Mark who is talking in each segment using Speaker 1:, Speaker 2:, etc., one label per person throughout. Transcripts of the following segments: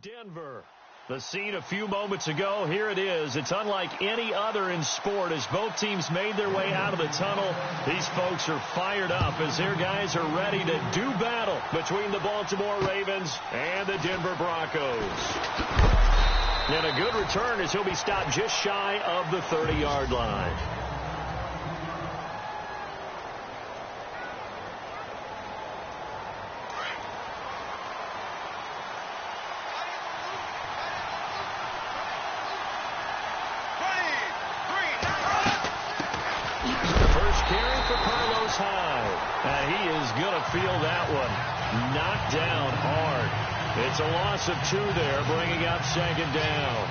Speaker 1: Denver. The scene a few moments ago, here it is. It's unlike any other in sport as both teams made their way out of the tunnel. These folks are fired up as their guys are ready to do battle between the Baltimore Ravens and the Denver Broncos. And a good return as he'll be stopped just shy of the 30-yard line.
Speaker 2: Feel that one knocked down hard. It's a loss of 2 there, bringing up second down.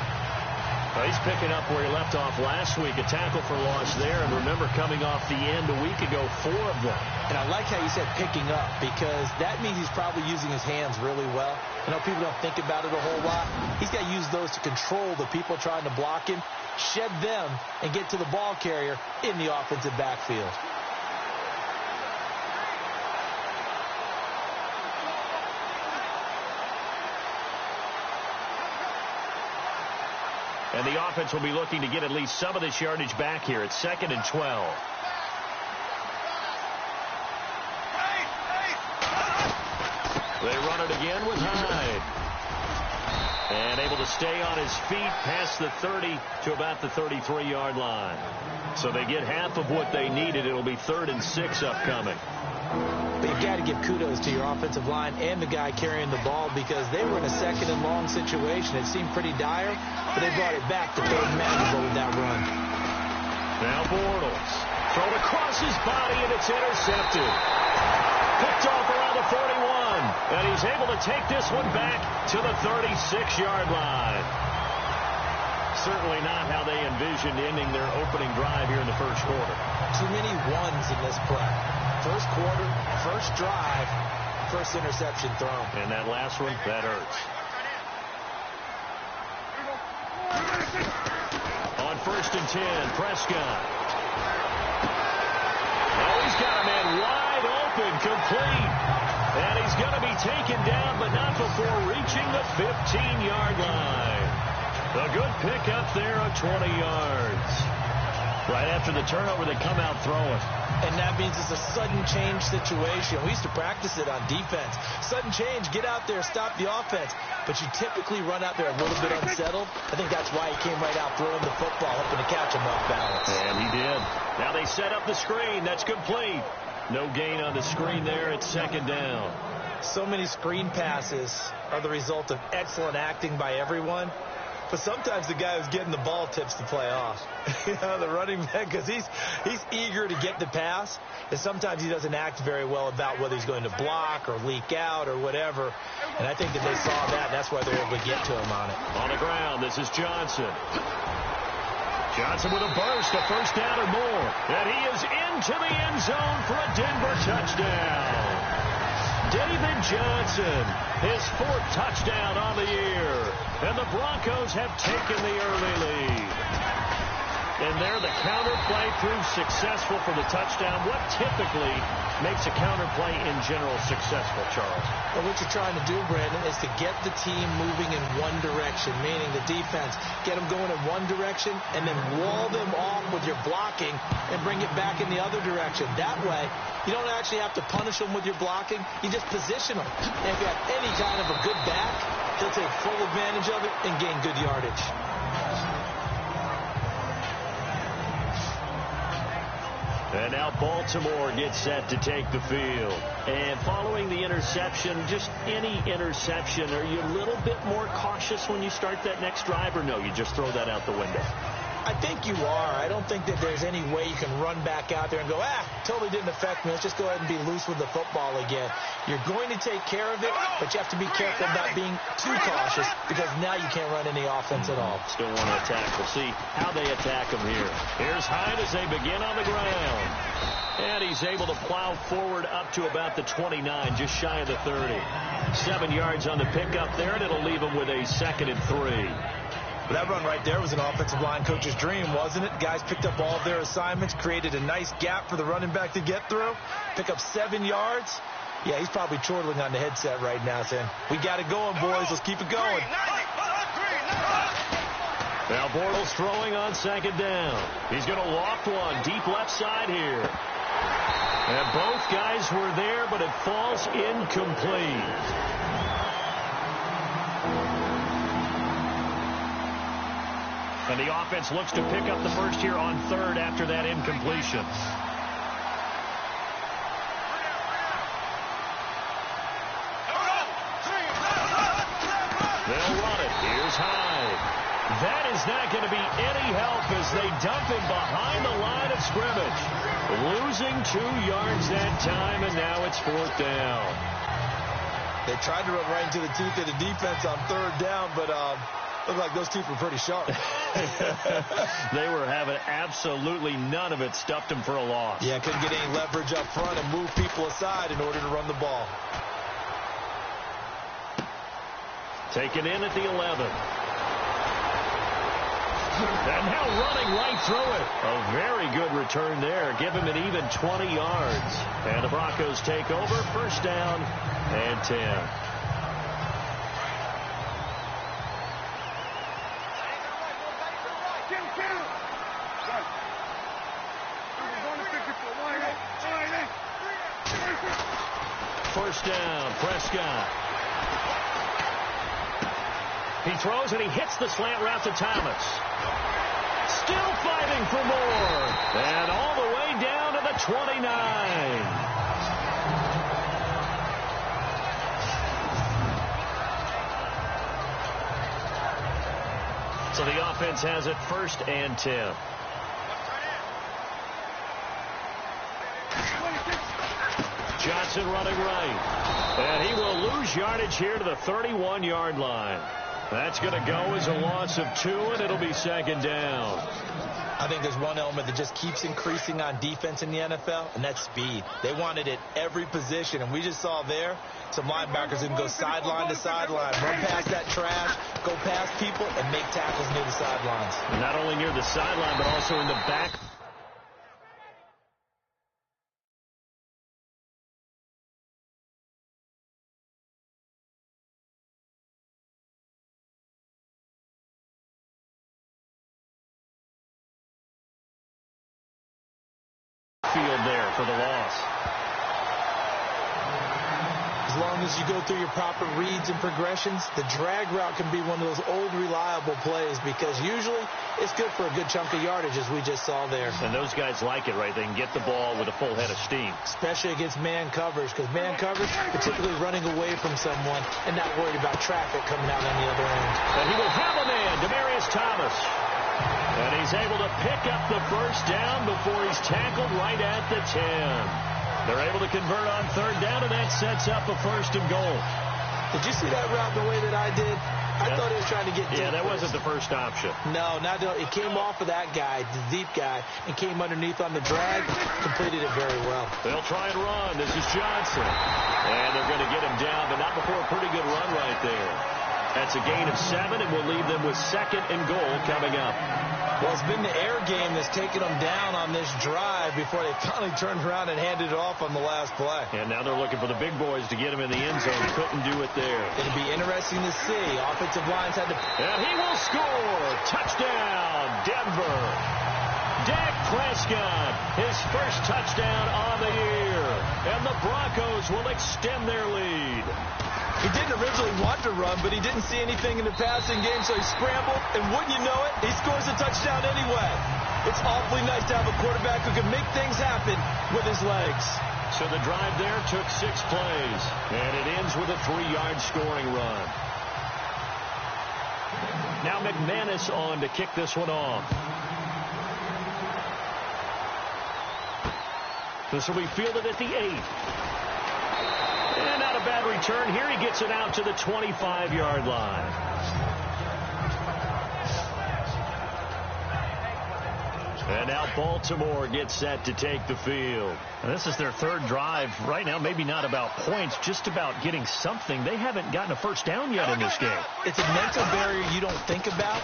Speaker 1: Well, he's picking up where he left off last week, a tackle for loss there, and remember coming off the end a week ago, 4 of them.
Speaker 3: And I like how you said picking up, because that means he's probably using his hands really well. I know people don't think about it a whole lot. He's got to use those to control the people trying to block him, shed them, and get to the ball carrier in the offensive backfield.
Speaker 1: And the offense will be looking to get at least some of this yardage back here. It's 2nd and 12. They run it again with Hyde. And able to stay on his feet past the 30 to about the 33-yard line. So they get half of what they needed. It'll be 3rd and 6 upcoming.
Speaker 3: But you've got to give kudos to your offensive line and the guy carrying the ball, because they were in a 2nd and long situation. It seemed pretty dire, but they brought it back to 3rd and manageable with that run.
Speaker 1: Now Bortles. Thrown across his body, and it's intercepted. Picked off around the 41. And he's able to take this one back to the 36-yard line. Certainly not how they envisioned ending their opening drive here in the first quarter.
Speaker 3: Too many ones in this play. First quarter, first drive, first interception thrown.
Speaker 1: And that last one, that hurts. On 1st and 10, Prescott. Oh, he's got a man wide open, complete. And he's going to be taken down, but not before reaching the 15-yard line. A good pickup there of 20 yards. Right after the turnover, they come out throwing.
Speaker 3: And that means it's a sudden change situation. We used to practice it on defense. Sudden change, get out there, stop the offense. But you typically run out there a little bit unsettled. I think that's why he came right out throwing the football, hoping to catch him off balance.
Speaker 1: And he did. Now they set up the screen. That's complete. No gain on the screen there. It's 2nd down.
Speaker 3: So many screen passes are the result of excellent acting by everyone. But sometimes the guy who's getting the ball tips the play off. The running back, because he's eager to get the pass, and sometimes he doesn't act very well about whether he's going to block or leak out or whatever. And I think that they saw that, and that's why they're able to get to him on it.
Speaker 1: On the ground, this is Johnson. Johnson with a burst, a first down or more. And he is into the end zone for a Denver touchdown. David Johnson, his 4th touchdown on the year. And the Broncos have taken the early lead. And there the counter play proves successful for the touchdown. What typically makes a counter play in general successful, Charles?
Speaker 3: Well, what you're trying to do, Brandon, is to get the team moving in one direction, meaning the defense, get them going in one direction and then wall them off with your blocking and bring it back in the other direction. That way, you don't actually have to punish them with your blocking. You just position them. And if you have any kind of a good back, they'll take full advantage of it and gain good yardage.
Speaker 1: And now Baltimore gets set to take the field. And following the interception, just any interception, are you a little bit more cautious when you start that next drive, or no, you just throw that out the window?
Speaker 3: I think you are. I don't think that there's any way you can run back out there and go, totally didn't affect me. Let's just go ahead and be loose with the football again. You're going to take care of it, but you have to be careful about being too cautious, because now you can't run any offense at all.
Speaker 1: Still want to attack. We'll see how they attack him here. Here's Hyde as they begin on the ground. And he's able to plow forward up to about the 29, just shy of the 30. 7 yards on the pickup there, and it'll leave him with a 2nd and 3.
Speaker 3: That run right there was an offensive line coach's dream, wasn't it? Guys picked up all of their assignments, created a nice gap for the running back to get through, pick up 7 yards, Yeah, he's probably chortling on the headset right now saying, we got it going, boys. Let's keep it going.
Speaker 1: Now Bortles throwing on second down. He's going to loft one deep left side here. And both guys were there, but it falls incomplete. And the offense looks to pick up the first here on third after that incompletion. They'll run it. Here's Hyde. That is not going to be any help as they dump him behind the line of scrimmage. Losing 2 yards that time, and now it's fourth down.
Speaker 3: They tried to run right into the teeth of the defense on third down, but looked like those teeth were pretty sharp.
Speaker 1: They were having absolutely none of it. Stuffed him for a loss.
Speaker 3: Yeah, couldn't get any leverage up front and move people aside in order to run the ball.
Speaker 1: Taken in at the 11. And now running right through it. A very good return there. Give him an even 20 yards. And the Broncos take over. First down and 10. First down, Prescott. He throws and he hits the slant route to Thomas. Still fighting for more. And all the way down to the 29. So the offense has it first and 10. Johnson running right. And he will lose yardage here to the 31-yard line. That's going to go as a loss of 2, and it'll be second down.
Speaker 3: I think there's one element that just keeps increasing on defense in the NFL, and that's speed. They want it at every position, and we just saw there some linebackers who can go sideline to sideline, run past that trash, go past people, and make tackles near the sidelines.
Speaker 1: Not only near the sideline, but also in the back. Field there for the loss.
Speaker 3: As long as you go through your proper reads and progressions, the drag route can be one of those old reliable plays because usually it's good for a good chunk of yardage as we just saw there.
Speaker 1: And those guys like it, right? They can get the ball with a full head of steam.
Speaker 3: Especially against man coverage because man coverage, particularly running away from someone and not worried about traffic coming out on the other end.
Speaker 1: And he will have a man, Demaryius Thomas. And he's able to pick up the first down before he's tackled right at the 10. They're able to convert on third down, and that sets up a first and goal.
Speaker 3: Did you see that route the way that I did? I thought he was trying to get deep.
Speaker 1: Yeah, that wasn't the first option.
Speaker 3: No, not it came off of that guy, the deep guy, and came underneath on the drag, completed it very well.
Speaker 1: They'll try and run. This is Johnson. And they're going to get him down, but not before a pretty good run right there. That's a gain of 7, and will leave them with second and goal coming up.
Speaker 3: Well, it's been the air game that's taken them down on this drive before they finally turned around and handed it off on the last play.
Speaker 1: And now they're looking for the big boys to get him in the end zone. Couldn't do it there.
Speaker 3: It'll be interesting to see. Offensive lines had to...
Speaker 1: And he will score. Touchdown, Denver. Dak Prescott, his first touchdown on the year. And the Broncos will extend their lead.
Speaker 3: He didn't originally want to run, but he didn't see anything in the passing game, so he scrambled, and wouldn't you know it, he scores a touchdown anyway. It's awfully nice to have a quarterback who can make things happen with his legs.
Speaker 1: So the drive there took 6 plays, and it ends with a 3-yard scoring run. Now McManus on to kick this one off. This will be fielded at the 8. And not a bad return here. He gets it out to the 25-yard line. And now Baltimore gets set to take the field. And this is their third drive. Right now, maybe not about points, just about getting something. They haven't gotten a first down yet in this game.
Speaker 3: It's a mental barrier you don't think about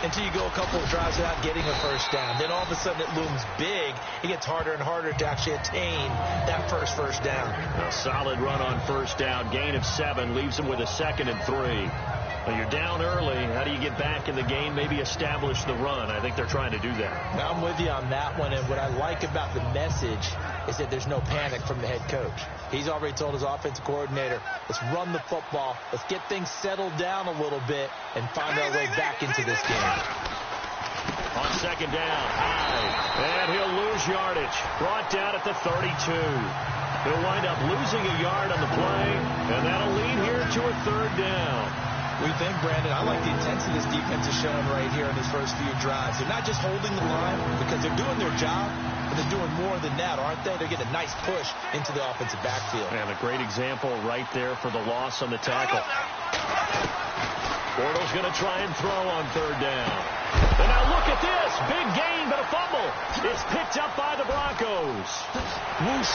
Speaker 3: until you go a couple of drives without getting a first down. Then all of a sudden it looms big. It gets harder and harder to actually attain that first down.
Speaker 2: A solid run on first down. Gain of 7 leaves them with a 2nd and 3. Well, you're down early. How do you get back in the game? Maybe establish the run. I think they're trying to do that.
Speaker 3: I'm with you on that one. And what I like about the message is that there's no panic from the head coach. He's already told his offensive coordinator, let's run the football. Let's get things settled down a little bit and find our way back into this game.
Speaker 2: On 2nd down, high. And he'll lose yardage. Brought down at the 32. He'll wind up losing a yard on the play, and that'll lead here to a 3rd down.
Speaker 3: We think, Brandon, I like the intensity this defense is showing right here in his first few drives. They're not just holding the line because they're doing their job, but they're doing more than that, aren't they? They're getting a nice push into the offensive backfield.
Speaker 2: And a great example right there for the loss on the tackle. Bortles going to try and throw on 3rd down. And now look at this. Big gain, but a fumble. It's picked up by the Broncos.
Speaker 3: Whoosh.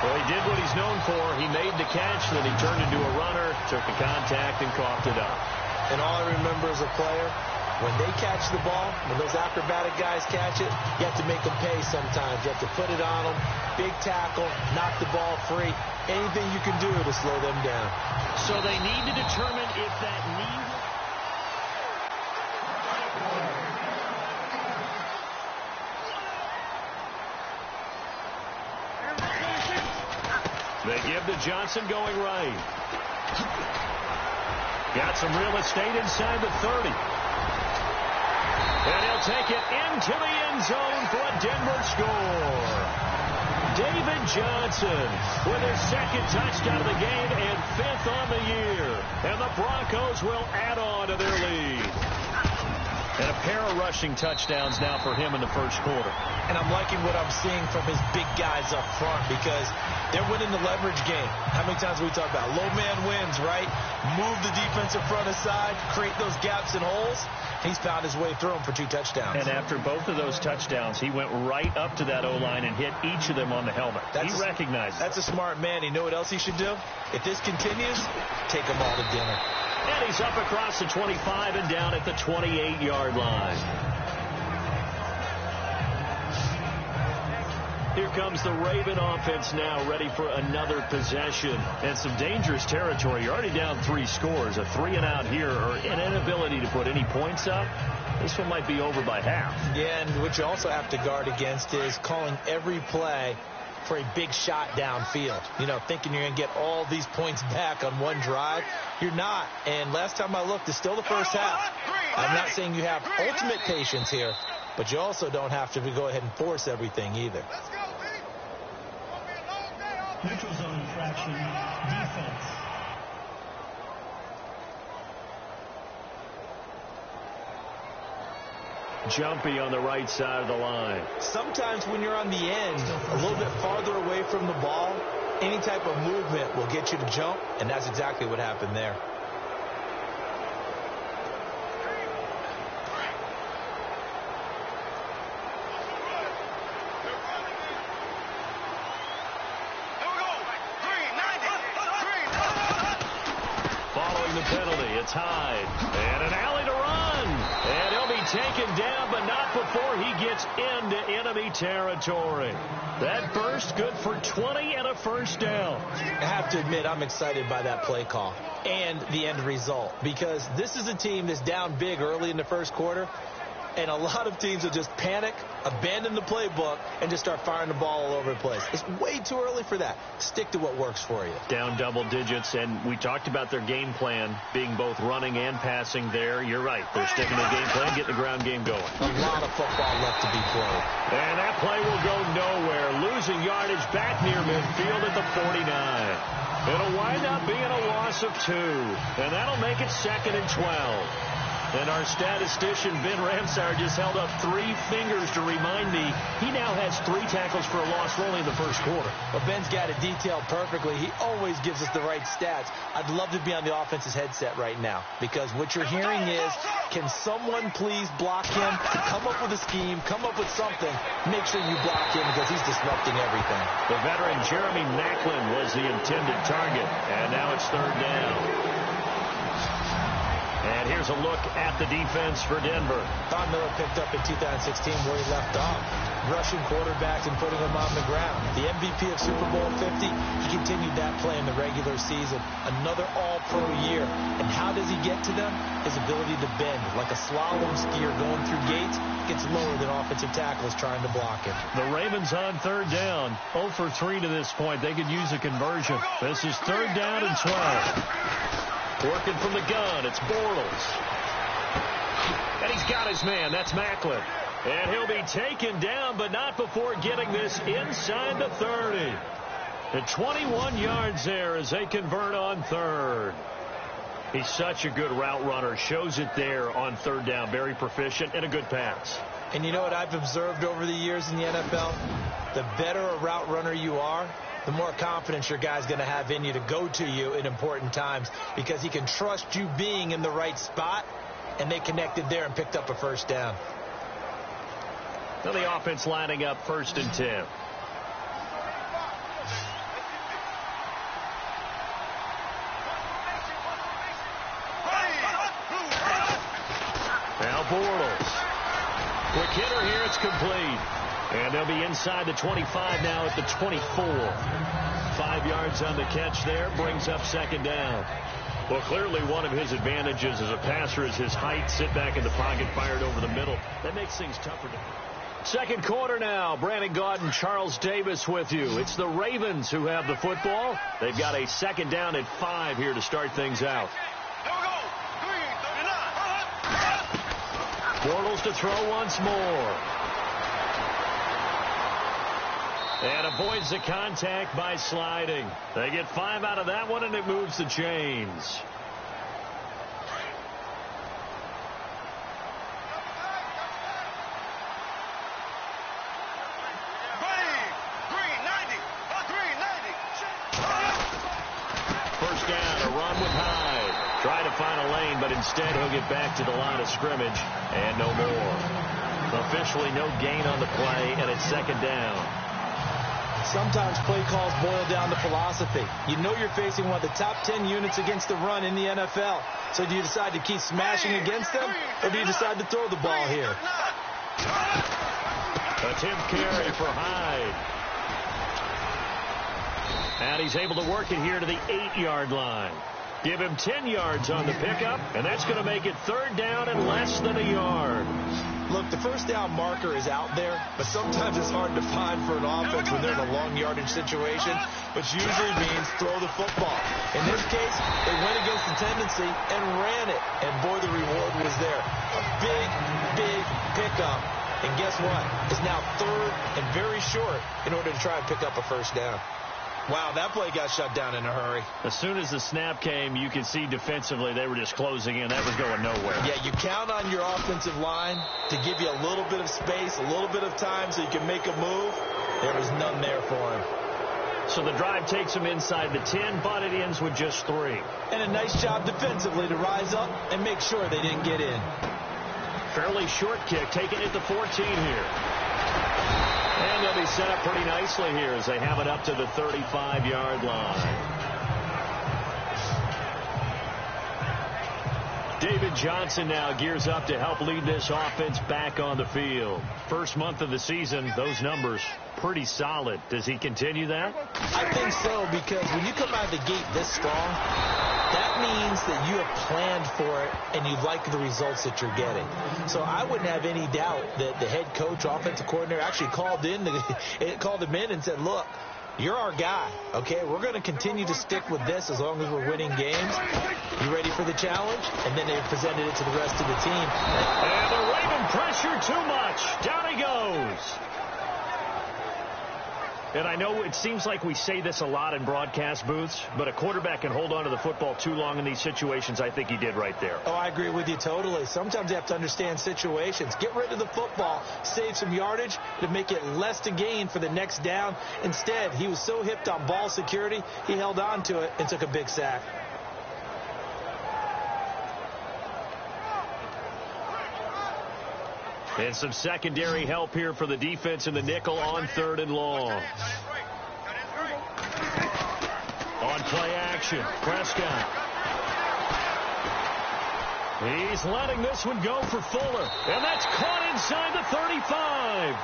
Speaker 2: Well, he did what he's known for. He made the catch, then he turned into a runner, took the contact, and coughed it up.
Speaker 3: And all I remember as a player, when they catch the ball, when those acrobatic guys catch it, you have to make them pay sometimes. You have to put it on them, big tackle, knock the ball free. Anything you can do to slow them down.
Speaker 2: So they need to determine if that knee... They give to Johnson going right. Got some real estate inside the 30. And he'll take it into the end zone for a Denver score. David Johnson with his 2nd touchdown of the game and 5th on the year. And the Broncos will add on to their lead. And a pair of rushing touchdowns now for him in the first quarter.
Speaker 3: And I'm liking what I'm seeing from his big guys up front because they're winning the leverage game. How many times we talk about low man wins, right? Move the defensive front aside, create those gaps and holes. He's found his way through them for 2 touchdowns.
Speaker 2: And after both of those touchdowns, he went right up to that O-line and hit each of them on the helmet. He recognized it.
Speaker 3: That's a smart man. You know what else he should do? If this continues, take them all to dinner.
Speaker 2: And he's up across the 25 and down at the 28-yard line. Here comes the Raven offense now, ready for another possession. And some dangerous territory. You're already down 3 scores. A 3-and-out here, or an inability to put any points up. This one might be over by half.
Speaker 3: Yeah, and what you also have to guard against is calling every play for a big shot downfield. You know, thinking you're going to get all these points back on one drive. You're not. And last time I looked, it's still the first half. I'm not saying you have ultimate patience here, but you also don't have to go ahead and force everything either.
Speaker 4: Neutral zone infraction, defense.
Speaker 2: Jumpy on the right side of the line.
Speaker 3: Sometimes when you're on the end, a little bit farther away from the ball, any type of movement will get you to jump, and that's exactly what happened there.
Speaker 2: It's Hyde. And an alley to run. And he'll be taken down, but not before he gets into enemy territory. That burst good for 20 and a first down.
Speaker 3: I have to admit, I'm excited by that play call and the end result, because this is a team that's down big early in the first quarter, and a lot of teams will just panic, abandon the playbook, and just start firing the ball all over the place. It's way too early for that. Stick to what works for you.
Speaker 2: Down double digits, and we talked about their game plan being both running and passing there. You're right. They're sticking to the game plan, getting the ground game going.
Speaker 3: A lot of football left to be played.
Speaker 2: And that play will go nowhere. Losing yardage back near midfield at the 49. It'll wind up being a loss of 2, and that'll make it 2nd and 12.
Speaker 1: And our statistician, Ben Ramsar, just held up 3 fingers to remind me he now has 3 tackles for a loss only in the first quarter.
Speaker 3: Well, Ben's got it detailed perfectly. He always gives us the right stats. I'd love to be on the offense's headset right now because what you're hearing is, can someone please block him? Come up with a scheme. Come up with something. Make sure you block him because he's disrupting everything.
Speaker 1: The veteran Jeremy Maclin was the intended target, and now it's 3rd down. And here's a look at the defense for Denver.
Speaker 3: Von Miller picked up in 2016 where he left off, rushing quarterbacks and putting them on the ground. The MVP of Super Bowl 50, he continued that play in the regular season. Another all-pro year. And how does he get to them? His ability to bend. Like a slalom skier going through gates, gets lower than offensive tackles trying to block him.
Speaker 1: The Ravens on 3rd down. 0 for 3 to this point. They could use a conversion. This is 3rd down and 12. Working from the gun, it's Bortles. And he's got his man. That's Maclin. And he'll be taken down, but not before getting this inside the 30. The 21 yards there as they convert on 3rd. He's such a good route runner. Shows it there on 3rd down. Very proficient and a good pass.
Speaker 3: And you know what I've observed over the years in the NFL? The better a route runner you are, the more confidence your guy's going to have in you to go to you in important times because he can trust you being in the right spot, and they connected there and picked up a 1st down.
Speaker 1: Now the offense lining up 1st and 10. Now Bortles. Quick hitter here, it's complete. And they'll be inside the 25 now at the 24. 5 yards on the catch there, brings up 2nd down. Well, clearly one of his advantages as a passer is his height. Sit back in the pocket, fired over the middle. That makes things tougher. 2nd quarter now. Brandon Gaudin, Charles Davis with you. It's the Ravens who have the football. They've got a 2nd down at 5 here to start things out. Bortles to throw once more. And avoids the contact by sliding. They get 5 out of that one, and it moves the chains. First down, a run with Hyde. Try to find a lane, but instead he'll get back to the line of scrimmage, and no more. Officially no gain on the play, and it's 2nd down.
Speaker 3: Sometimes play calls boil down to philosophy. You know you're facing one of the top 10 units against the run in the NFL. So do you decide to keep smashing against them, or do you decide to throw the ball here?
Speaker 1: Attempt carry for Hyde. And he's able to work it here to the 8-yard line. Give him 10 yards on the pickup, and that's going to make it 3rd down and less than a yard.
Speaker 3: Look, the 1st down marker is out there, but sometimes it's hard to find for an offense when they're in a long yardage situation, which usually means throw the football. In this case, they went against the tendency and ran it, and boy, the reward was there. A big, big pickup, and guess what? It's now 3rd and very short in order to try and pick up a 1st down. Wow, that play got shut down in a hurry.
Speaker 1: As soon as the snap came, you could see defensively they were just closing in. That was going nowhere.
Speaker 3: Yeah, you count on your offensive line to give you a little bit of space, a little bit of time so you can make a move. There was none there for him.
Speaker 1: So the drive takes him inside the 10, but it ends with just 3.
Speaker 3: And a nice job defensively to rise up and make sure they didn't get in.
Speaker 1: Fairly short kick, taking it to 14 here. And they'll be set up pretty nicely here as they have it up to the 35-yard line. David Johnson now gears up to help lead this offense back on the field. First month of the season, those numbers pretty solid. Does he continue that?
Speaker 3: I think so, because when you come out of the gate this strong, that means that you have planned for it and you like the results that you're getting. So I wouldn't have any doubt that the head coach, offensive coordinator, actually called him in and said, look, you're our guy, okay? We're going to continue to stick with this as long as we're winning games. You ready for the challenge? And then they presented it to the rest of the team.
Speaker 1: And the Raven pressure too much. Down he goes. And I know it seems like we say this a lot in broadcast booths, but a quarterback can hold on to the football too long in these situations. I think he did right there.
Speaker 3: Oh, I agree with you totally. Sometimes you have to understand situations. Get rid of the football, save some yardage to make it less to gain for the next down. Instead, he was so hipped on ball security, he held on to it and took a big sack.
Speaker 1: And some secondary help here for the defense in the nickel on 3rd and long. On play action, Prescott. He's letting this one go for Fuller. And that's caught inside the 35.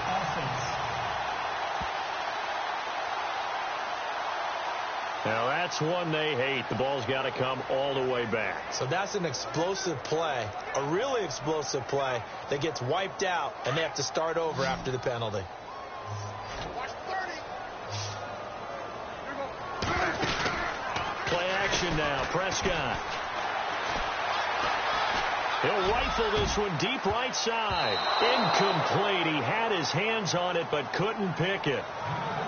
Speaker 4: Offense.
Speaker 1: Now, that's one they hate. The ball's got to come all the way back.
Speaker 3: So that's an explosive play, a really explosive play that gets wiped out, and they have to start over after the penalty.
Speaker 1: Play action now, Prescott. He'll rifle this one deep right side. Incomplete. He had his hands on it but couldn't pick it.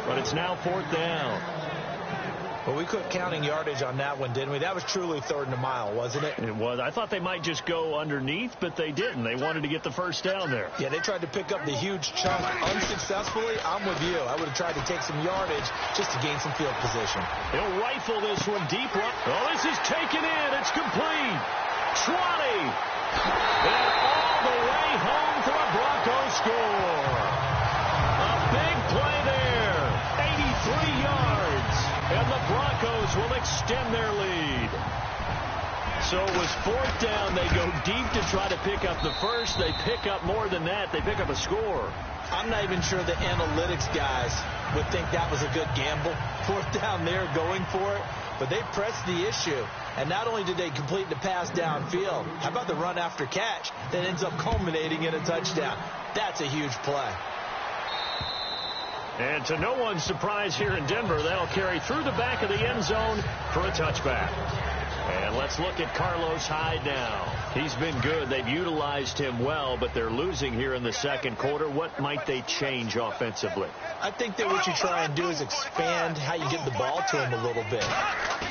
Speaker 1: But it's now 4th down.
Speaker 3: Well, we quit counting yardage on that one, didn't we? That was truly 3rd and a mile, wasn't it?
Speaker 1: It was. I thought they might just go underneath, but they didn't. They wanted to get the first down there.
Speaker 3: Yeah, they tried to pick up the huge chunk unsuccessfully. I'm with you. I would have tried to take some yardage just to gain some field position.
Speaker 1: He'll rifle this one deep right. Oh, this is taken in. It's complete. 20. And all the way home for a Broncos score. A big play there. 83 yards. And the Broncos will extend their lead. So it was 4th down. They go deep to try to pick up the first. They pick up more than that. They pick up a score.
Speaker 3: I'm not even sure the analytics guys would think that was a good gamble. 4th down there going for it. But they pressed the issue. And not only did they complete the pass downfield, how about the run after catch that ends up culminating in a touchdown? That's a huge play.
Speaker 1: And to no one's surprise here in Denver, they'll carry through the back of the end zone for a touchback. And let's look at Carlos Hyde now. He's been good. They've utilized him well, but they're losing here in the second quarter. What might they change offensively?
Speaker 3: I think that what you try and do is expand how you get the ball to him a little bit.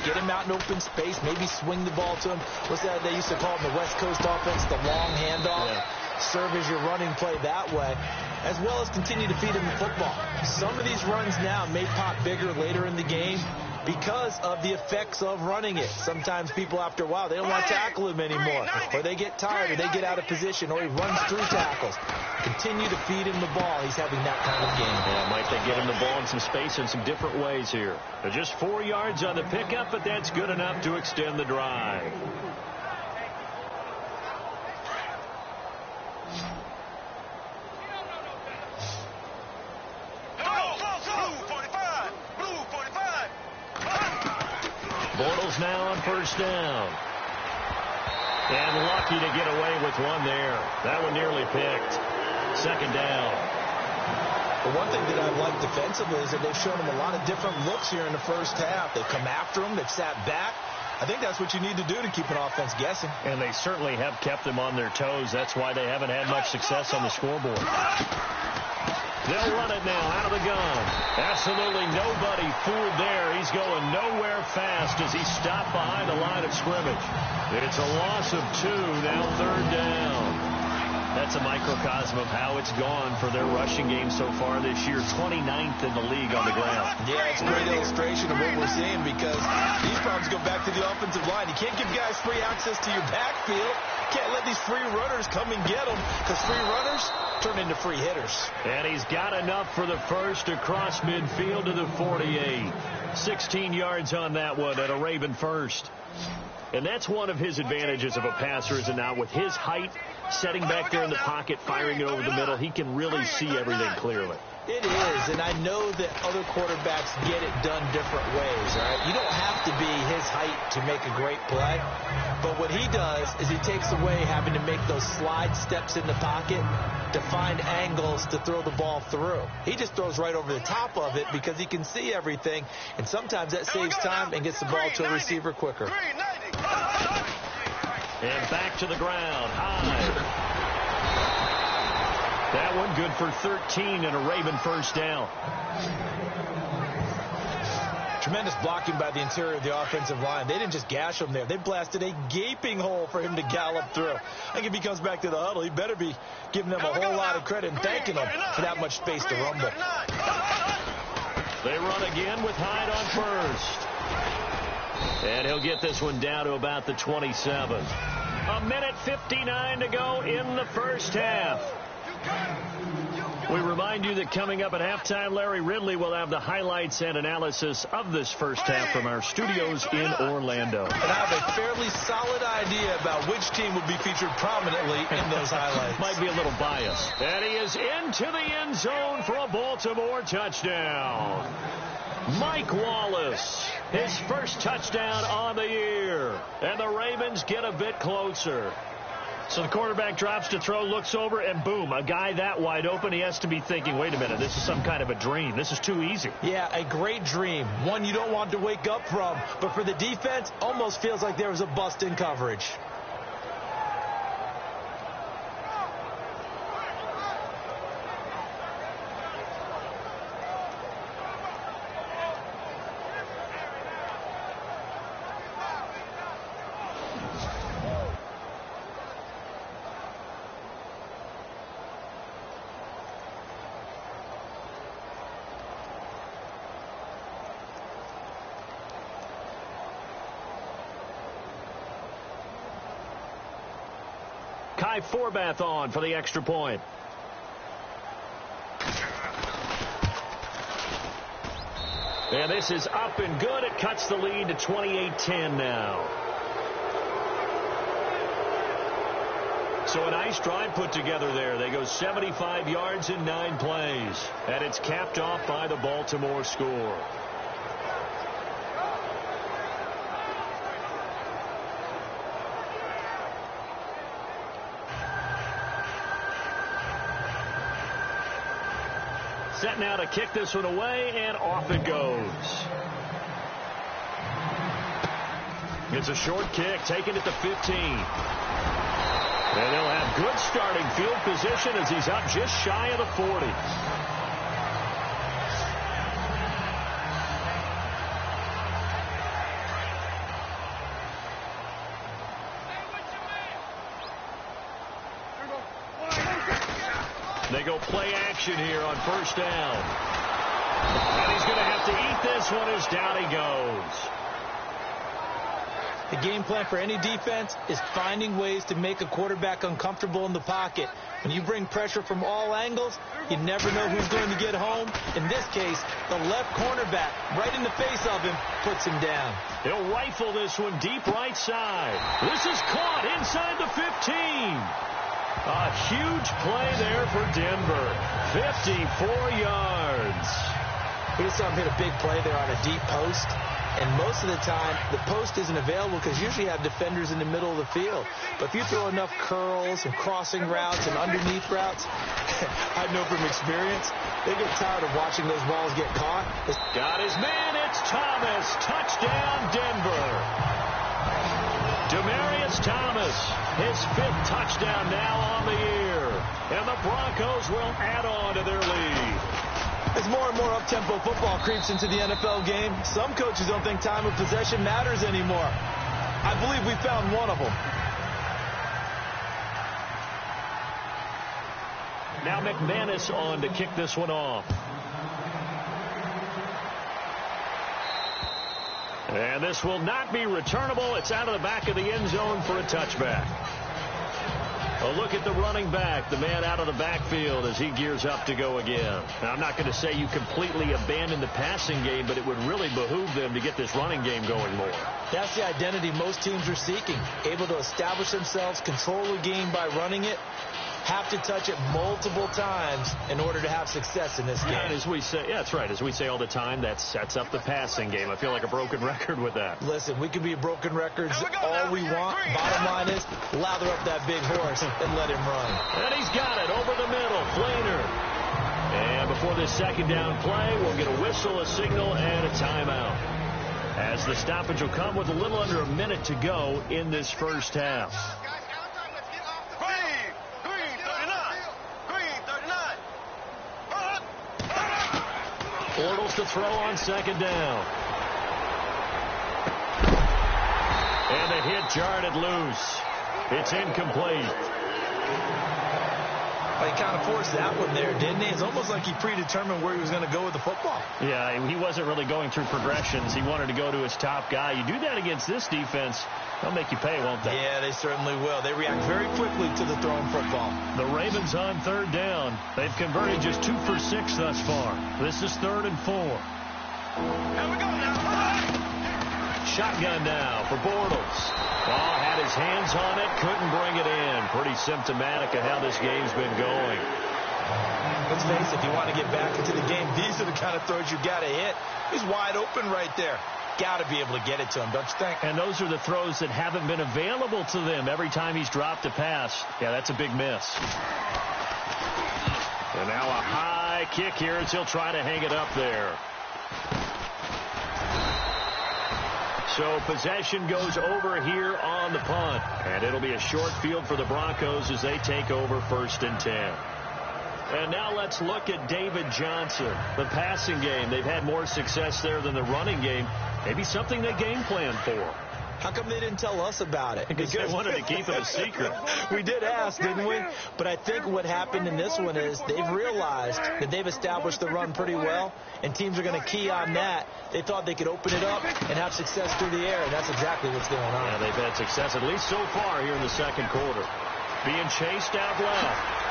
Speaker 3: Get him out in open space, maybe swing the ball to him. What's that they used to call in the West Coast offense, the long handoff? Yeah. Serve as your running play that way, as well as continue to feed him the football. Some of these runs now may pop bigger later in the game because of the effects of running it. Sometimes people, after a while, they don't want to tackle him anymore, or they get tired, or they get out of position, or he runs through tackles. Continue to feed him the ball. He's having that kind of game.
Speaker 1: Yeah, might they get him the ball in some space in some different ways here. They're just 4 yards on the pickup, but that's good enough to extend the drive. Bortles now on 1st down. And lucky to get away with one there. That one nearly picked. 2nd down.
Speaker 3: But one thing that I've liked defensively is that they've shown him a lot of different looks here in the first half. They've come after him. They've sat back. I think that's what you need to do to keep an offense guessing.
Speaker 1: And they certainly have kept them on their toes. That's why they haven't had much success on the scoreboard. They'll run it now out of the gun. Absolutely nobody fooled there. He's going nowhere fast as he stopped behind the line of scrimmage. It's a loss of 2, now 3rd down. That's a microcosm of how it's gone for their rushing game so far this year. 29th in the league on the ground.
Speaker 3: Yeah, it's a great illustration of what we're seeing because these problems go back to the offensive line. You can't give guys free access to your backfield. Can't let these free runners come and get them because free runners turn into free hitters.
Speaker 1: And he's got enough for the first across midfield to the 48. 16 yards on that one at a Raven first. And that's one of his advantages of a passer, is it not? With his height, setting back there in the pocket, firing it over the middle, he can really see everything clearly.
Speaker 3: It is, and I know that other quarterbacks get it done different ways, right? You don't have to be his height to make a great play, but what he does is he takes away having to make those slide steps in the pocket to find angles to throw the ball through. He just throws right over the top of it because he can see everything, and sometimes that saves time and gets the ball to a receiver quicker.
Speaker 1: And back to the ground. Hyde. That one good for 13 and a Raven first down.
Speaker 3: Tremendous blocking by the interior of the offensive line. They didn't just gash him there. They blasted a gaping hole for him to gallop through. I think if he comes back to the huddle, he better be giving them a whole lot of credit and thanking them for that much space to rumble.
Speaker 1: They run again with Hyde on first. And he'll get this one down to about the 27. 1:59 to go in the first half. We remind you that coming up at halftime, Larry Ridley will have the highlights and analysis of this first half from our studios in Orlando.
Speaker 3: And I have a fairly solid idea about which team will be featured prominently in those highlights.
Speaker 1: Might be a little biased. And he is into the end zone for a Baltimore touchdown. Mike Wallace, his first touchdown on the year. And the Ravens get a bit closer. So the quarterback drops to throw, looks over, and boom, a guy that wide open, he has to be thinking, wait a minute, this is some kind of a dream. This is too easy.
Speaker 3: Yeah, a great dream. One you don't want to wake up from. But for the defense, almost feels like there was a bust in coverage.
Speaker 1: Kai Forbath on for the extra point. And this is up and good. It cuts the lead to 28-10 now. So a nice drive put together there. They go 75 yards in 9 plays. And it's capped off by the Baltimore score. Set now to kick this one away, and off it goes. It's a short kick, taken at the 15. And they'll have good starting field position as he's up just shy of the 40. They go play action here on first down. And he's going to have to eat this one as down he goes.
Speaker 3: The game plan for any defense is finding ways to make a quarterback uncomfortable in the pocket. When you bring pressure from all angles, you never know who's going to get home. In this case, the left cornerback, right in the face of him, puts him down.
Speaker 1: He'll rifle this one deep right side. This is caught inside the 15. A huge play there for Denver. 54 yards.
Speaker 3: We just saw him hit a big play there on a deep post. And most of the time, the post isn't available because usually you have defenders in the middle of the field. But if you throw enough curls and crossing routes and underneath routes, I know from experience, they get tired of watching those balls get caught.
Speaker 1: Got his man. It's Thomas. Touchdown, Denver. Demaryius Thomas, his 5th touchdown now on the year. And the Broncos will add on to their lead.
Speaker 3: As more and more up-tempo football creeps into the NFL game, some coaches don't think time of possession matters anymore. I believe we found one of them.
Speaker 1: Now McManus on to kick this one off. And this will not be returnable. It's out of the back of the end zone for a touchback. A look at the running back, the man out of the backfield as he gears up to go again. Now, I'm not going to say you completely abandon the passing game, but it would really behoove them to get this running game going more.
Speaker 3: That's the identity most teams are seeking. Able to establish themselves, control the game by running it, have to touch it multiple times in order to have success in this game.
Speaker 1: And as we say, yeah, that's right. As we say all the time, that sets up the passing game. I feel like a broken record with that.
Speaker 3: Listen, we can be broken records all we want. Bottom line is, lather up that big horse and let him run.
Speaker 1: And he's got it over the middle. Flainer. And before this second down play, we'll get a whistle, a signal, and a timeout. As the stoppage will come with a little under a minute to go in this first half. Bortles to throw on second down. And the hit jarred it loose. It's incomplete.
Speaker 3: Well, he kind of forced that one there, didn't he? It's almost like he predetermined where he was going to go with the football.
Speaker 1: Yeah, he wasn't really going through progressions. He wanted to go to his top guy. You do that against this defense, they'll make you pay, won't they?
Speaker 3: Yeah, they certainly will. They react very quickly to the thrown football.
Speaker 1: The Ravens on third down. They've converted just 2 for 6 thus far. This is 3rd and 4.
Speaker 2: Here we go now.
Speaker 1: Shotgun now for Bortles. Ball had his hands on it, couldn't bring it in. Pretty symptomatic of how this game's been going.
Speaker 3: Let's face it, if you want to get back into the game, these are the kind of throws you got to hit. He's wide open right there. Got to be able to get it to him, don't you think?
Speaker 1: And those are the throws that haven't been available to them every time he's dropped a pass. Yeah, that's a big miss. And now a high kick here as he'll try to hang it up there. So possession goes over here on the punt. And it'll be a short field for the Broncos as they take over 1st and 10. And now let's look at David Johnson. The passing game, they've had more success there than the running game. Maybe something they game planned for.
Speaker 3: How come they didn't tell us about it?
Speaker 1: Because they wanted to keep it a secret.
Speaker 3: We did ask, didn't we? But I think what happened in this one is they've realized that they've established the run pretty well, and teams are going to key on that. They thought they could open it up and have success through the air, and that's exactly what's going on.
Speaker 1: Yeah, they've had success, at least so far here in the second quarter. Being chased out left.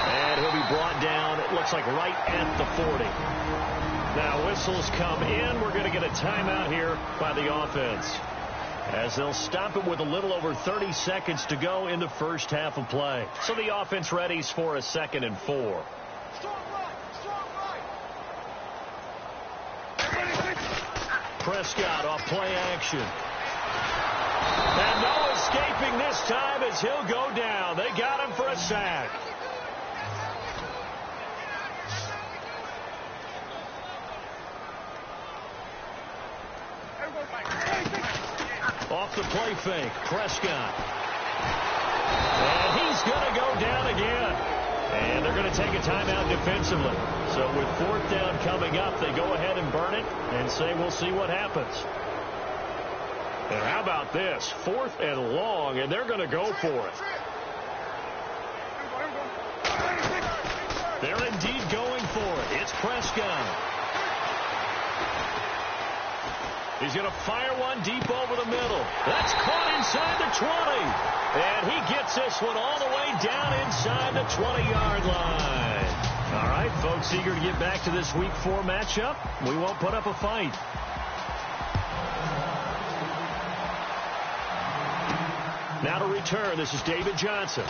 Speaker 1: And he'll be brought down, it looks like right at the 40. Now whistles come in. We're going to get a timeout here by the offense, as they'll stop it with a little over 30 seconds to go in the first half of play. So the offense readies for a 2nd and 4. Prescott off play action. And no escaping this time as he'll go down. They got him for a sack. Off the play fake, Prescott. And he's going to go down again. And they're going to take a timeout defensively. So with 4th down coming up, they go ahead and burn it and say we'll see what happens. And how about this? 4th and long, and they're going to go for it. They're indeed going for it. It's Prescott. He's going to fire one deep over the middle. That's caught inside the 20. And he gets this one all the way down inside the 20-yard line. All right, folks, eager to get back to this Week 4 matchup. We won't put up a fight. Now to return, this is David Johnson.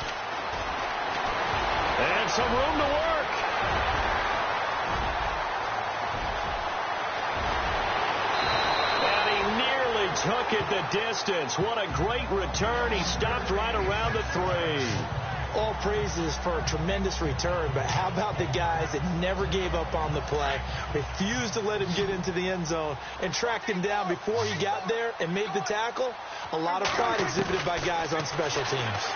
Speaker 1: And some room to work. Took it the distance. What a great return. He stopped right around the 3.
Speaker 3: All praises for a tremendous return, but how about the guys that never gave up on the play, refused to let him get into the end zone, and tracked him down before he got there and made the tackle? A lot of pride exhibited by guys on special teams.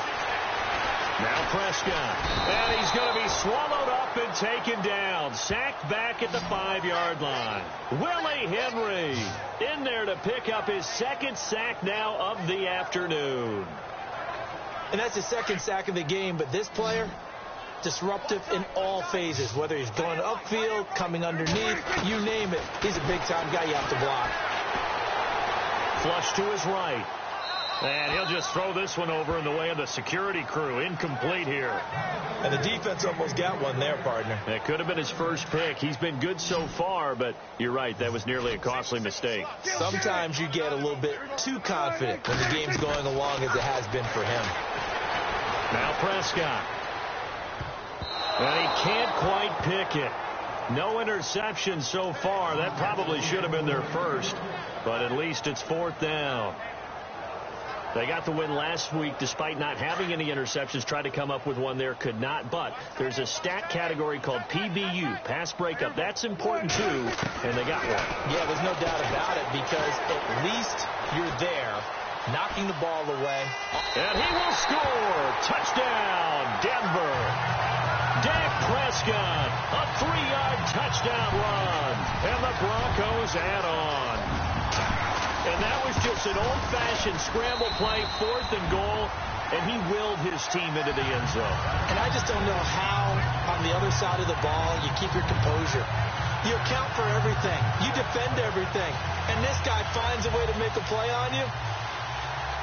Speaker 1: Now Prescott. And he's going to be swallowed up and taken down. Sacked back at the 5-yard line. Willie Henry in there to pick up his 2nd sack now of the afternoon.
Speaker 3: And that's his 2nd sack of the game, but this player, disruptive in all phases, whether he's going upfield, coming underneath, you name it. He's a big-time guy you have to block.
Speaker 1: Flush to his right. And he'll just throw this one over in the way of the security crew. Incomplete here.
Speaker 3: And the defense almost got one there, partner.
Speaker 1: It could have been his first pick. He's been good so far, but you're right, that was nearly a costly mistake.
Speaker 3: Sometimes you get a little bit too confident when the game's going along as it has been for him.
Speaker 1: Now Prescott. And he can't quite pick it. No interception so far. That probably should have been their first, but at least it's 4th down. They got the win last week despite not having any interceptions. Tried to come up with one there, could not. But there's a stat category called PBU, pass breakup. That's important, too, and they got one.
Speaker 3: Yeah, there's no doubt about it, because at least you're there, knocking the ball away.
Speaker 1: And he will score. Touchdown, Denver. Dak Prescott, a 3-yard touchdown run. And the Broncos add on. And that was just an old-fashioned scramble play, 4th and goal, and he willed his team into the end zone.
Speaker 3: And I just don't know how, on the other side of the ball, you keep your composure. You account for everything. You defend everything. And this guy finds a way to make a play on you.